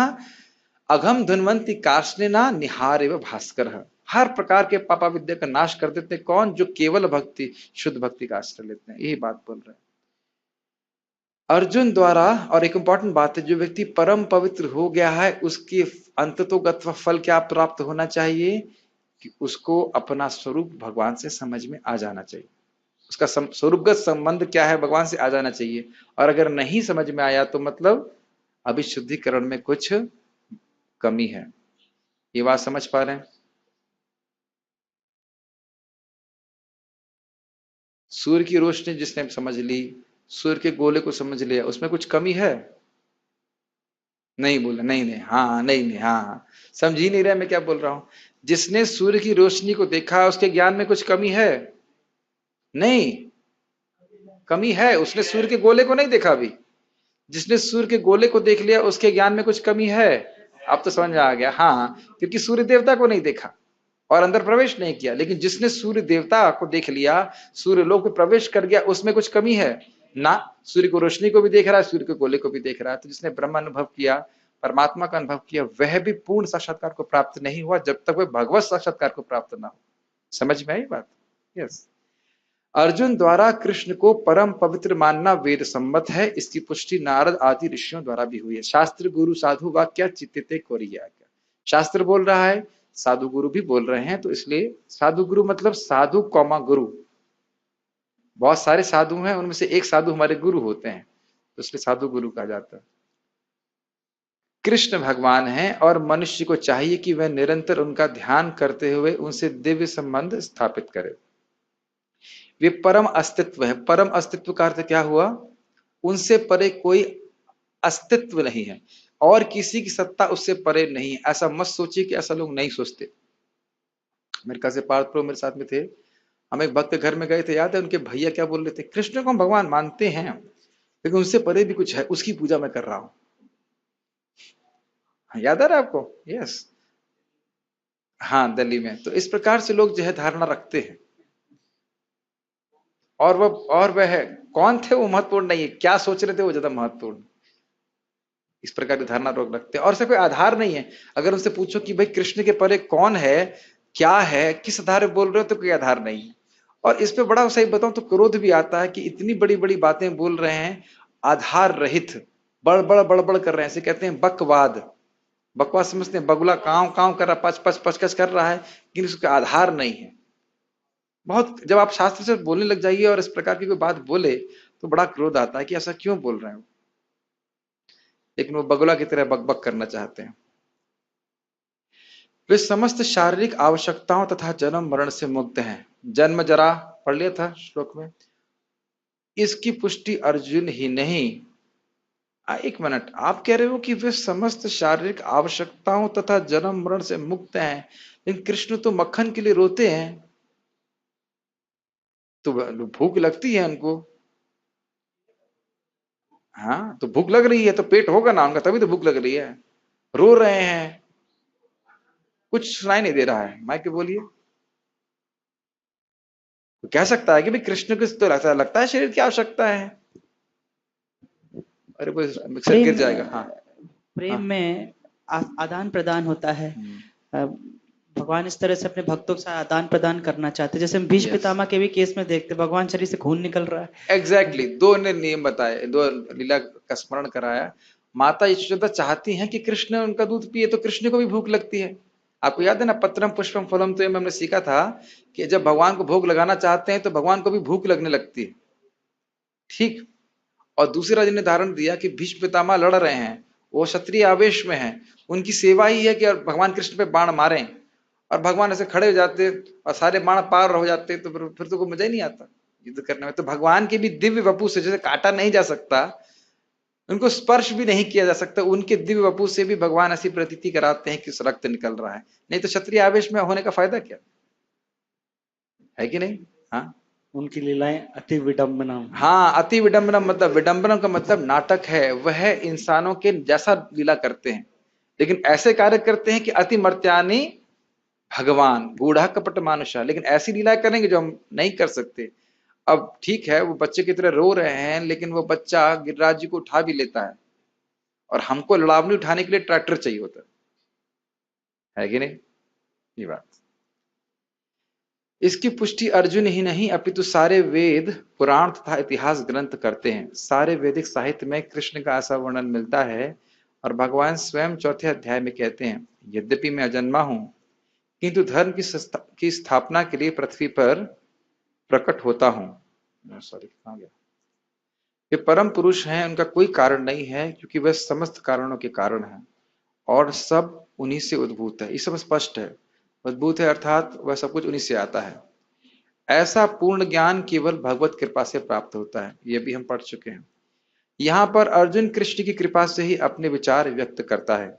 अघम धुनवंती कार्ष्णेना निहार एवं भास्कर। हर प्रकार के पापा विद्या का नाश कर देते। कौन? जो केवल भक्ति, शुद्ध भक्ति का आश्रय लेते हैं। यही बात बोल रहे हैं अर्जुन द्वारा। और एक इंपॉर्टेंट बात है, जो व्यक्ति परम पवित्र हो गया है उसके अंततोगत फल क्या प्राप्त होना चाहिए कि उसको अपना स्वरूप भगवान से समझ में आ जाना चाहिए। उसका स्वरूपगत संबंध क्या है भगवान से आ जाना चाहिए। और अगर नहीं समझ में आया तो मतलब अभी शुद्धिकरण में कुछ कमी है। ये बात समझ पा रहे हैं? सूर्य की रोशनी जिसने समझ ली, सूर्य के गोले को समझ लिया, उसमें कुछ कमी है? नहीं बोला, नहीं नहीं, हाँ नहीं नहीं, हाँ, समझ ही नहीं रहे मैं क्या बोल रहा हूं। जिसने सूर्य की रोशनी को देखा उसके ज्ञान में कुछ कमी है? नहीं, कमी है। उसने सूर्य के गोले को नहीं देखा अभी। जिसने सूर्य के गोले को देख लिया उसके ज्ञान में कुछ कमी है? अब तो समझ में आ गया, हाँ, क्योंकि सूर्य देवता को नहीं देखा और अंदर प्रवेश नहीं किया। लेकिन जिसने सूर्य देवता को देख लिया, सूर्य लोक में प्रवेश कर गया, उसमें कुछ कमी है ना? सूर्य को रोशनी को भी देख रहा है, सूर्य के गोले को भी देख रहा है। तो जिसने ब्रह्म अनुभव किया, परमात्मा का अनुभव किया, वह भी पूर्ण साक्षात्कार को प्राप्त नहीं हुआ जब तक वह भगवत साक्षात्कार को प्राप्त ना हो। समझ में आई बात? यस। अर्जुन द्वारा कृष्ण को परम पवित्र मानना वेद सम्मत है। इसकी पुष्टि नारद आदि ऋषियों द्वारा भी हुई है। शास्त्र गुरु साधु वाक्य चित्ते कोरिया। शास्त्र बोल रहा है, साधु गुरु भी बोल रहे हैं, तो इसलिए साधु गुरु मतलब साधु कौमा गुरु। बहुत सारे साधु हैं, उनमें से एक साधु हमारे गुरु होते हैं, तो इसलिए साधु गुरु कहा जाता है। कृष्ण भगवान हैं और मनुष्य को चाहिए कि वह निरंतर उनका ध्यान करते हुए उनसे दिव्य संबंध स्थापित करे। वे परम अस्तित्व है। परम अस्तित्व का अर्थ क्या हुआ? उनसे परे कोई अस्तित्व नहीं है और किसी की सत्ता उससे परे नहीं है। ऐसा मत सोचिए कि ऐसा लोग नहीं सोचते। मेरे कैसे पार्थ प्रो मेरे साथ में थे, हम एक भक्त के घर में गए थे, याद है उनके भैया क्या बोल रहे थे? कृष्ण को हम भगवान मानते हैं लेकिन उससे परे भी कुछ है, उसकी पूजा मैं कर रहा हूं। याद आ रहा है आपको? यस, हाँ, दिल्ली में। तो इस प्रकार से लोग जो है धारणा रखते हैं, और वह है कौन थे वो महत्वपूर्ण नहीं है, क्या सोच रहे थे वो ज्यादा महत्वपूर्ण। इस प्रकार की धारणा लोग रखते हैं और इसका कोई आधार नहीं है। अगर उनसे पूछो कि भाई कृष्ण के परे कौन है, क्या है, किस आधार पर बोल रहे हो, तो कोई आधार नहीं है। और इस पे बड़ा सही बताऊं तो क्रोध भी आता है कि इतनी बड़ी बड़ी बातें बोल रहे हैं आधार रहित, बड़बड़ कर रहे हैं। इसे कहते हैं बकवाद। बकवाद समझते हैं? बगुला काव काव कर रहा, पच पच कर रहा है, लेकिन उसका आधार नहीं है। बहुत जब आप शास्त्र से बोलने लग जाइए और इस प्रकार की कोई बात बोले तो बड़ा क्रोध आता है कि ऐसा क्यों बोल रहे हो, लेकिन वो बगुला की तरह बकबक करना चाहते हैं। वे समस्त शारीरिक आवश्यकताओं तथा जन्म मरण से मुक्त हैं। जन्म जरा पढ़ लिया था श्लोक में। इसकी पुष्टि अर्जुन ही नहीं, एक मिनट, आप कह रहे हो कि वे समस्त शारीरिक आवश्यकताओं तथा जन्म मरण से मुक्त हैं, लेकिन कृष्ण तो मक्खन के लिए रोते हैं, तो भूख लगती है उनको। हाँ, तो भूख लग रही है तो पेट होगा ना उनका, तभी तो भूख लग रही है। रो रहे हैं, कुछ सुनाई नहीं दे रहा है, माइक पे बोलिए। तो कह सकता है कि भाई कृष्ण को तो लगता है शरीर की आवश्यकता है। अरे वो मिक्सर गिर जाएगा। हाँ, प्रेम हाँ, में आदान प्रदान होता है। भगवान इस तरह से अपने भक्तों के साथ आदान प्रदान करना चाहते हैं। जैसे हम भीष्म पितामह के भी केस में देखते, भगवान शरीर से खून निकल रहा है। एग्जैक्टली, दो ने नियम बताए, दो लीला का स्मरण कराया। माता यशोदा चाहती हैं कि कृष्ण उनका दूध पिए, तो कृष्ण को भी भूख लगती है। आपको याद है ना, पत्रम पुष्पम फलम, तो हमने सीखा था कि जब भगवान को भोग लगाना चाहते हैं तो भगवान को भी भूख लगने लगती है। ठीक। और दूसरा जिन्हें धारण दिया कि भीष्म पितामह लड़ रहे हैं, वो क्षत्रिय आवेश में हैं, उनकी सेवा ही है कि भगवान कृष्ण पे बाण मारें, और भगवान ऐसे खड़े हो जाते और सारे बाण पार हो जाते, तो फिर तो कोई मजा ही नहीं आता युद्ध करने में। तो भगवान के भी दिव्य वपु से जैसे काटा नहीं जा सकता, उनको स्पर्श भी नहीं किया जा सकता, उनके दिव्य वपु से भी भगवान ऐसी प्रतीति कराते हैं कि रक्त निकल रहा है। नहीं तो क्षत्रिय आवेश में होने का फायदा क्या है कि नहीं? हाँ, उनकी लीलाएं अति विडंबना। हाँ, अति विडंबना मतलब, विडंबना का मतलब नाटक है। वह इंसानों के जैसा लीला करते हैं, लेकिन ऐसे कार्य करते हैं कि अति मर्त्यानी भगवान गूढ़ा कपट मानुषा, लेकिन ऐसी लीला करेंगे जो हम नहीं कर सकते। अब ठीक है, वो बच्चे की तरह रो रहे हैं, लेकिन वो बच्चा गिरिराज जी को उठा भी लेता है, और हमको लड़ावनी उठाने के लिए ट्रैक्टर चाहिए होता है कि नहीं? ये बात। इसकी पुष्टि अर्जुन ही नहीं अपितु सारे वेद, पुराण तथा इतिहास ग्रंथ करते हैं। सारे वैदिक साहित्य में कृष्ण का ऐसा वर्णन मिलता है, और भगवान स्वयं चौथे अध्याय में कहते हैं, यद्यपि मैं अजन्मा हूं, किंतु धर्म की स्थापना के लिए पृथ्वी पर प्रकट होता हूं। सॉरी, कहां गया? ये परम पुरुष हैं, उनका कोई कारण नहीं है, क्योंकि वह समस्त कारणों के कारण है और सब उन्हीं से उद्भूत है। ये सब स्पष्ट है। उद्भूत है अर्थात वह सब कुछ उन्हीं से आता है। ऐसा पूर्ण ज्ञान केवल भगवत कृपा से प्राप्त होता है, ये भी हम पढ़ चुके हैं। यहां पर अर्जुन कृष्ण की कृपा से ही अपने विचार व्यक्त करता है।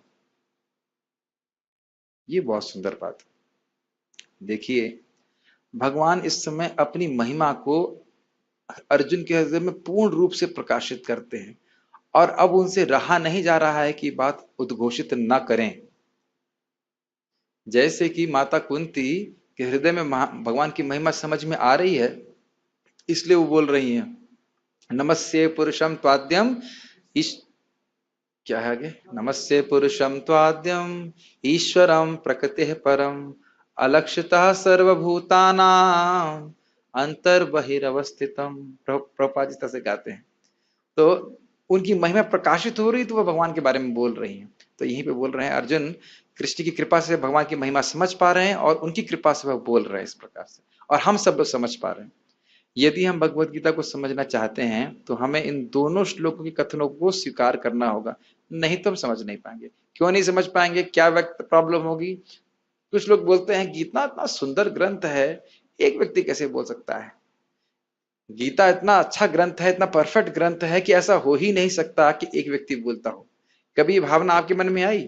ये बहुत सुंदर बात है। देखिए, भगवान इस समय अपनी महिमा को अर्जुन के हृदय में पूर्ण रूप से प्रकाशित करते हैं और अब उनसे रहा नहीं जा रहा है कि बात उद्घोषित न करें। जैसे कि माता कुंती के हृदय में भगवान की महिमा समझ में आ रही है, इसलिए वो बोल रही हैं, नमस्ये पुरुषम त्वाद्यम क्या है आगे, नमस्ये पुरुषम त्वाद्यम ईश्वरम प्रकृति परम अलक्षतः सर्वभूतानां अंतर्बहिरवस्थितम। प्रभुपाद जी से गाते हैं। तो उनकी महिमा प्रकाशित हो रही तो वह भगवान के बारे में बोल रही हैं। तो यहीं पे बोल रहे हैं अर्जुन कृष्ण की कृपा से भगवान की महिमा समझ पा रहे हैं और उनकी कृपा से वह बोल रहे हैं इस प्रकार से, और हम सब लोग समझ पा रहे हैं। यदि हम भगवत गीता को समझना चाहते हैं तो हमें इन दोनों श्लोकों के कथनों को स्वीकार करना होगा, नहीं तो हम समझ नहीं पाएंगे। क्यों नहीं समझ पाएंगे, क्या वक्त प्रॉब्लम होगी? कुछ लोग बोलते हैं गीता इतना सुंदर ग्रंथ है, एक व्यक्ति कैसे बोल सकता है? गीता इतना अच्छा ग्रंथ है, इतना परफेक्ट ग्रंथ है कि ऐसा हो ही नहीं सकता कि एक व्यक्ति बोलता हो। कभी ये भावना आपके मन में आई?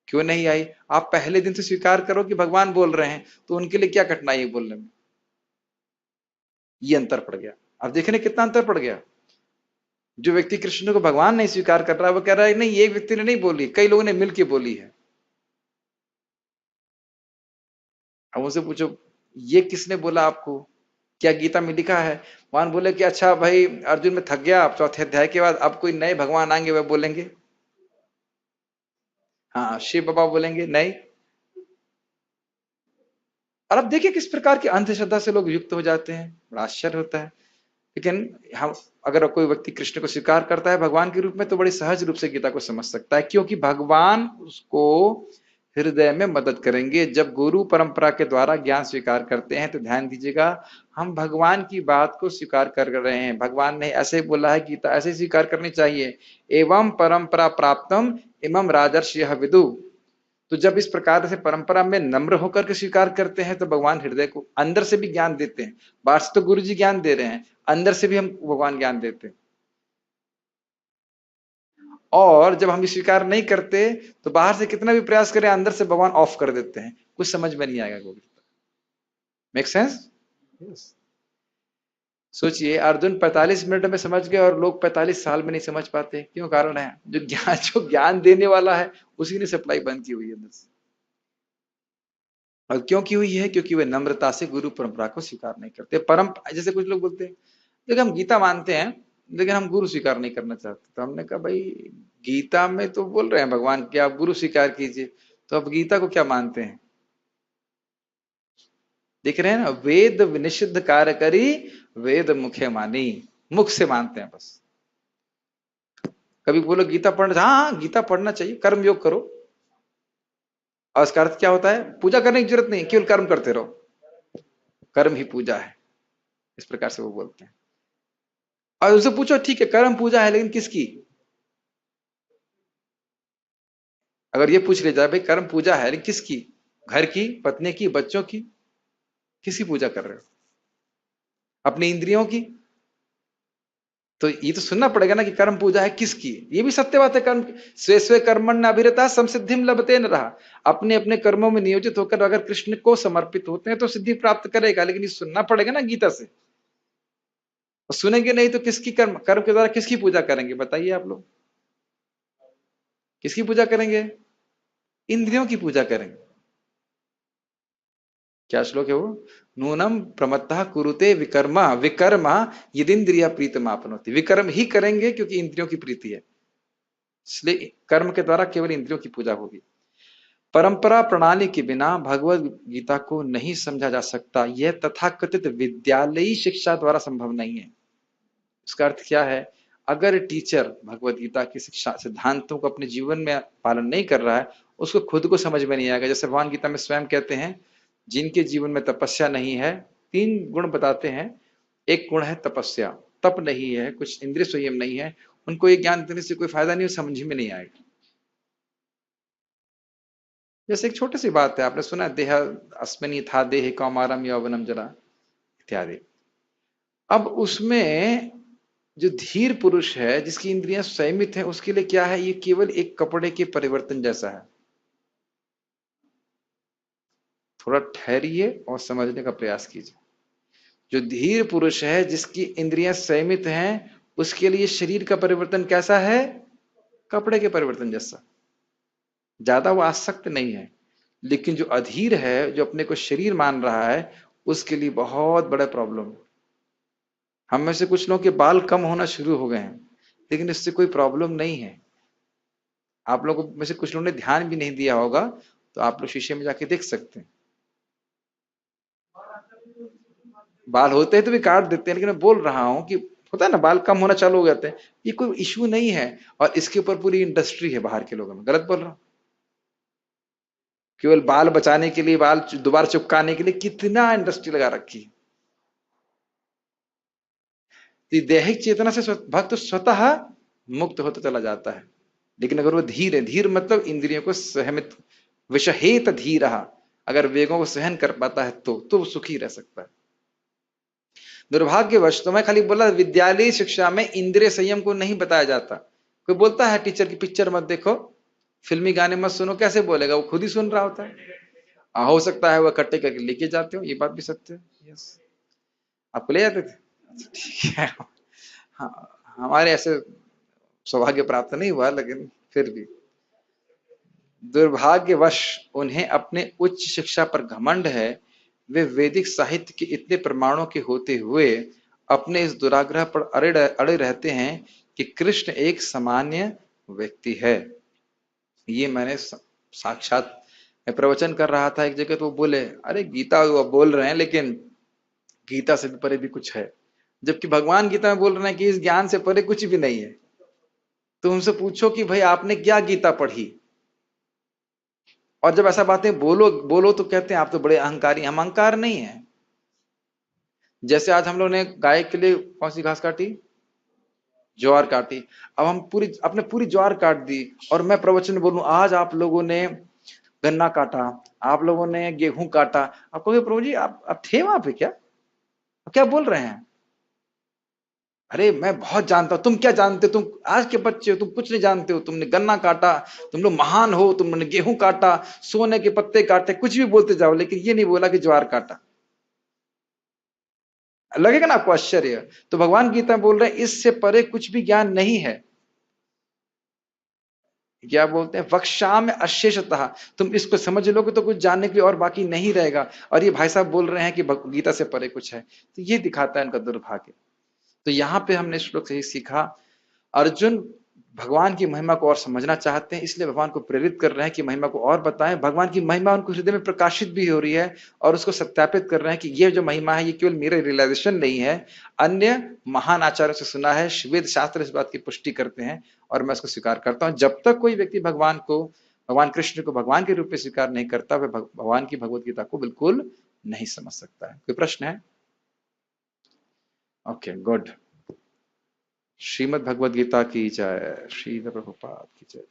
क्यों नहीं आई? आप पहले दिन से स्वीकार करो कि भगवान बोल रहे हैं, तो उनके लिए क्या कठिनाई है बोलने में? ये अंतर पड़ गया। अब देखने कितना अंतर पड़ गया। जो व्यक्ति कृष्ण को भगवान नहीं स्वीकार कर रहा, वो कह रहा है नहीं, एक व्यक्ति ने नहीं बोली, कई लोगों ने मिलकर बोली है। अब उनसे पूछो ये किसने बोला आपको, क्या गीता में लिखा है? भगवान बोले कि अच्छा भाई अर्जुन में थक गया, आप चौथे अध्याय के बाद अब कोई नए भगवान आएंगे वह बोलेंगे? हाँ, शिव बाबा बोलेंगे नहीं। और अब देखिए किस प्रकार की अंधश्रद्धा से लोग युक्त हो जाते हैं, बड़ा आश्चर्य होता है। लेकिन हम अगर कोई व्यक्ति कृष्ण को स्वीकार करता है भगवान के रूप में तो बड़ी सहज रूप से गीता को समझ सकता है, क्योंकि भगवान उसको हृदय में मदद करेंगे। जब गुरु परंपरा के द्वारा ज्ञान स्वीकार करते हैं तो ध्यान दीजिएगा, हम भगवान की बात को स्वीकार कर रहे हैं। भगवान ने ऐसे बोला है, गीता ऐसे स्वीकार करनी चाहिए। एवं परंपरा प्राप्तम इमम राजर्षयः विदु। तो जब इस प्रकार से परंपरा में नम्र होकर के स्वीकार करते हैं तो भगवान हृदय को अंदर से भी ज्ञान देते हैं। बाहर से तो गुरु जी ज्ञान दे रहे हैं, अंदर से भी हम भगवान ज्ञान देते हैं। और जब हम स्वीकार नहीं करते तो बाहर से कितना भी प्रयास करें अंदर से भगवान ऑफ कर देते हैं, कुछ समझ में नहीं आएगा। Govind, make sense? सोचिए अर्जुन 45 मिनट में समझ गए और लोग 45 साल में नहीं समझ पाते। क्यों? कारण है जो ज्ञान देने वाला है उसी ने सप्लाई बंद की हुई है अंदर से। और क्यों की हुई है? क्योंकि वे नम्रता से गुरु परंपरा को स्वीकार नहीं करते। जैसे कुछ लोग बोलते हैं देखिए हम गीता मानते हैं लेकिन हम गुरु स्वीकार नहीं करना चाहते। तो हमने कहा भाई गीता में तो बोल रहे हैं भगवान कि आप गुरु स्वीकार कीजिए, तो अब गीता को क्या मानते हैं? देख रहे हैं ना, वेद निषिद्ध कार्य करी वेद मुखे मानी, मुख से मानते हैं बस। कभी बोलो गीता पढ़ना, हाँ गीता पढ़ना चाहिए, कर्म योग करो। और इसका अर्थ क्या होता है? पूजा करने की जरूरत नहीं, केवल कर्म करते रहो, कर्म ही पूजा है, इस प्रकार से वो बोलते हैं। और उसे पूछो ठीक है कर्म पूजा है लेकिन किसकी? अगर ये पूछ ले जाए भाई कर्म पूजा है लेकिन किसकी? घर की, पत्नी की, बच्चों की? किसकी पूजा कर रहे हो? अपनी इंद्रियों की? तो ये तो सुनना पड़ेगा ना कि कर्म पूजा है किसकी। ये भी सत्य बात है, कर्म स्वे स्वे कर्मण्य अभिरता समसिद्धिम लभते न रहा। अपने अपने कर्मों में नियोजित होकर अगर कृष्ण को समर्पित होते हैं तो सिद्धि प्राप्त करेगा, लेकिन ये सुनना पड़ेगा ना गीता से। और सुनेंगे नहीं तो किसकी कर्म के द्वारा किसकी पूजा करेंगे? बताइए आप लोग, किसकी पूजा करेंगे? इंद्रियों की पूजा करेंगे। क्या श्लोक है वो? नूनम प्रमत्तः कुरुते विकर्मा विकर्मा यदिंद्रिया प्रीतम आपनोति। विकर्म ही करेंगे क्योंकि इंद्रियों की प्रीति है, इसलिए कर्म के द्वारा केवल इंद्रियों की पूजा होगी। परंपरा प्रणाली के बिना भगवत गीता को नहीं समझा जा सकता। यह तथाकथित विद्यालयी शिक्षा द्वारा संभव नहीं है। इसका अर्थ क्या है? अगर टीचर भगवत गीता की शिक्षा सिद्धांतों को अपने जीवन में पालन नहीं कर रहा है, उसको खुद को समझ में नहीं आएगा। जैसे भगवान गीता में स्वयं कहते हैं जिनके जीवन में तपस्या नहीं है, 3 गुण बताते हैं। एक गुण है तपस्या, तप नहीं है, कुछ इंद्रिय संयम नहीं है, उनको ये ज्ञान देने से कोई फायदा नहीं, समझ में नहीं आएगा। जैसे एक छोटी सी बात है, आपने सुना देह अस्मिनी था देह कौमारम यौवनम जरा इत्यादि। अब उसमें जो धीर पुरुष है, जिसकी इंद्रियां संयमित हैं, उसके लिए क्या है, ये केवल एक कपड़े के परिवर्तन जैसा है। थोड़ा ठहरिए और समझने का प्रयास कीजिए। जो धीर पुरुष है, जिसकी इंद्रियां संयमित हैं, उसके लिए शरीर का परिवर्तन कैसा है, कपड़े के परिवर्तन जैसा। ज्यादा वो आसक्त नहीं है। लेकिन जो अधीर है, जो अपने को शरीर मान रहा है, उसके लिए बहुत बड़ा प्रॉब्लम है। हम में से कुछ लोगों के बाल कम होना शुरू हो गए हैं, लेकिन इससे कोई प्रॉब्लम नहीं है। आप लोगों में से कुछ लोगों ने ध्यान भी नहीं दिया होगा, तो आप लोग शीशे में जाके देख सकते हैं। बाल होते हैं तो भी काट देते हैं, लेकिन मैं बोल रहा हूं कि होता है ना, बाल कम होना चालू हो जाते हैं, ये कोई इश्यू नहीं है। और इसके ऊपर पूरी इंडस्ट्री है बाहर के लोगों में। गलत बोल रहा हूं? केवल बाल बचाने के लिए, बाल दोबारा चिपकाने के लिए कितना इंडस्ट्री लगा रखी है। दैहिक चेतना से भक्त स्वतः मुक्त होता चला जाता है। लेकिन अगर वो धीर है, धीर मतलब इंद्रियों को सहमित, विषहेत धीर, अगर वेगों को सहन कर पाता है तो वो सुखी रह सकता है। दुर्भाग्यवश तो मैं खाली बोला, विद्यालय शिक्षा में इंद्रिय संयम को नहीं बताया जाता। कोई बोलता है टीचर की पिक्चर मत देखो, फिल्मी गाने मत सुनो, कैसे बोलेगा? वो खुद ही सुन रहा होता है। हो सकता है वो इकट्ठे करके लेके जाते हो, ये बात भी सत्य है। यस, आपको ले जाते थे? अच्छा, ठीक है। हाँ, हमारे ऐसे सौभाग्य प्राप्त नहीं हुआ, लेकिन फिर भी दुर्भाग्यवश उन्हें अपने उच्च शिक्षा पर घमंड है। वे वैदिक साहित्य के इतने प्रमाणों के होते हुए अपने इस दुराग्रह पर अड़े रहते हैं कि कृष्ण एक सामान्य व्यक्ति है। ये मैंने साक्षात, मैं प्रवचन कर रहा था एक जगह, तो वो बोले, अरे गीता वो बोल रहे हैं, लेकिन गीता से भी परे भी कुछ है। जबकि भगवान गीता में बोल रहे हैं कि इस ज्ञान से परे कुछ भी नहीं है। तो उनसे पूछो कि भाई आपने क्या गीता पढ़ी? और जब ऐसा बातें बोलो बोलो तो कहते हैं आप तो बड़े अहंकारी। हम अहंकार नहीं है। जैसे आज हम लोगों ने गाय के लिए कौन सी घास काटी? ज्वार काटी। अब हम पूरी ज्वार काट दी, और मैं प्रवचन में बोलूं आज आप लोगों ने गन्ना काटा, आप लोगों ने गेहूं काटा। आप कहोगे प्रभु जी आप थे वहां पे क्या? क्या बोल रहे हैं? अरे मैं बहुत जानता हूं। तुम क्या जानते हो? तुम आज के बच्चे हो, तुम कुछ नहीं जानते हो। तुमने गन्ना काटा, तुम लोग महान हो, तुमने गेहूं काटा, सोने के पत्ते काटे, कुछ भी बोलते जाओ, लेकिन ये नहीं बोला कि ज्वार काटा। लगेगा ना आपको आश्चर्य? तो भगवान गीता बोल रहे हैं इससे परे कुछ भी ज्ञान नहीं है। क्या बोलते हैं? वक्षा में अशेषतः, तुम इसको समझ लोगे तो कुछ जानने के लिए और बाकी नहीं रहेगा। और ये भाई साहब बोल रहे हैं कि गीता से परे कुछ है, तो ये दिखाता है इनका दुर्भाग्य। तो यहां पे हमने श्लोक से ही सीखा, अर्जुन भगवान की महिमा को और समझना चाहते हैं, इसलिए भगवान को प्रेरित कर रहे हैं कि महिमा को और बताएं। भगवान की महिमा उनको हृदय में प्रकाशित भी हो रही है, और उसको सत्यापित कर रहे हैं कि ये जो महिमा है ये केवल मेरे रियलाइजेशन नहीं है, अन्य महान आचार्यों से सुना है, वेद शास्त्र इस बात की पुष्टि करते हैं, और मैं इसको स्वीकार करता हूं। जब तक कोई व्यक्ति भगवान कृष्ण को भगवान के रूप में स्वीकार नहीं करता, वह भगवान की भगवत गीता को बिल्कुल नहीं समझ सकता है। कोई प्रश्न है? Okay, good. श्रीमद् भगवद गीता की जय। श्री प्रभुपाद की जय।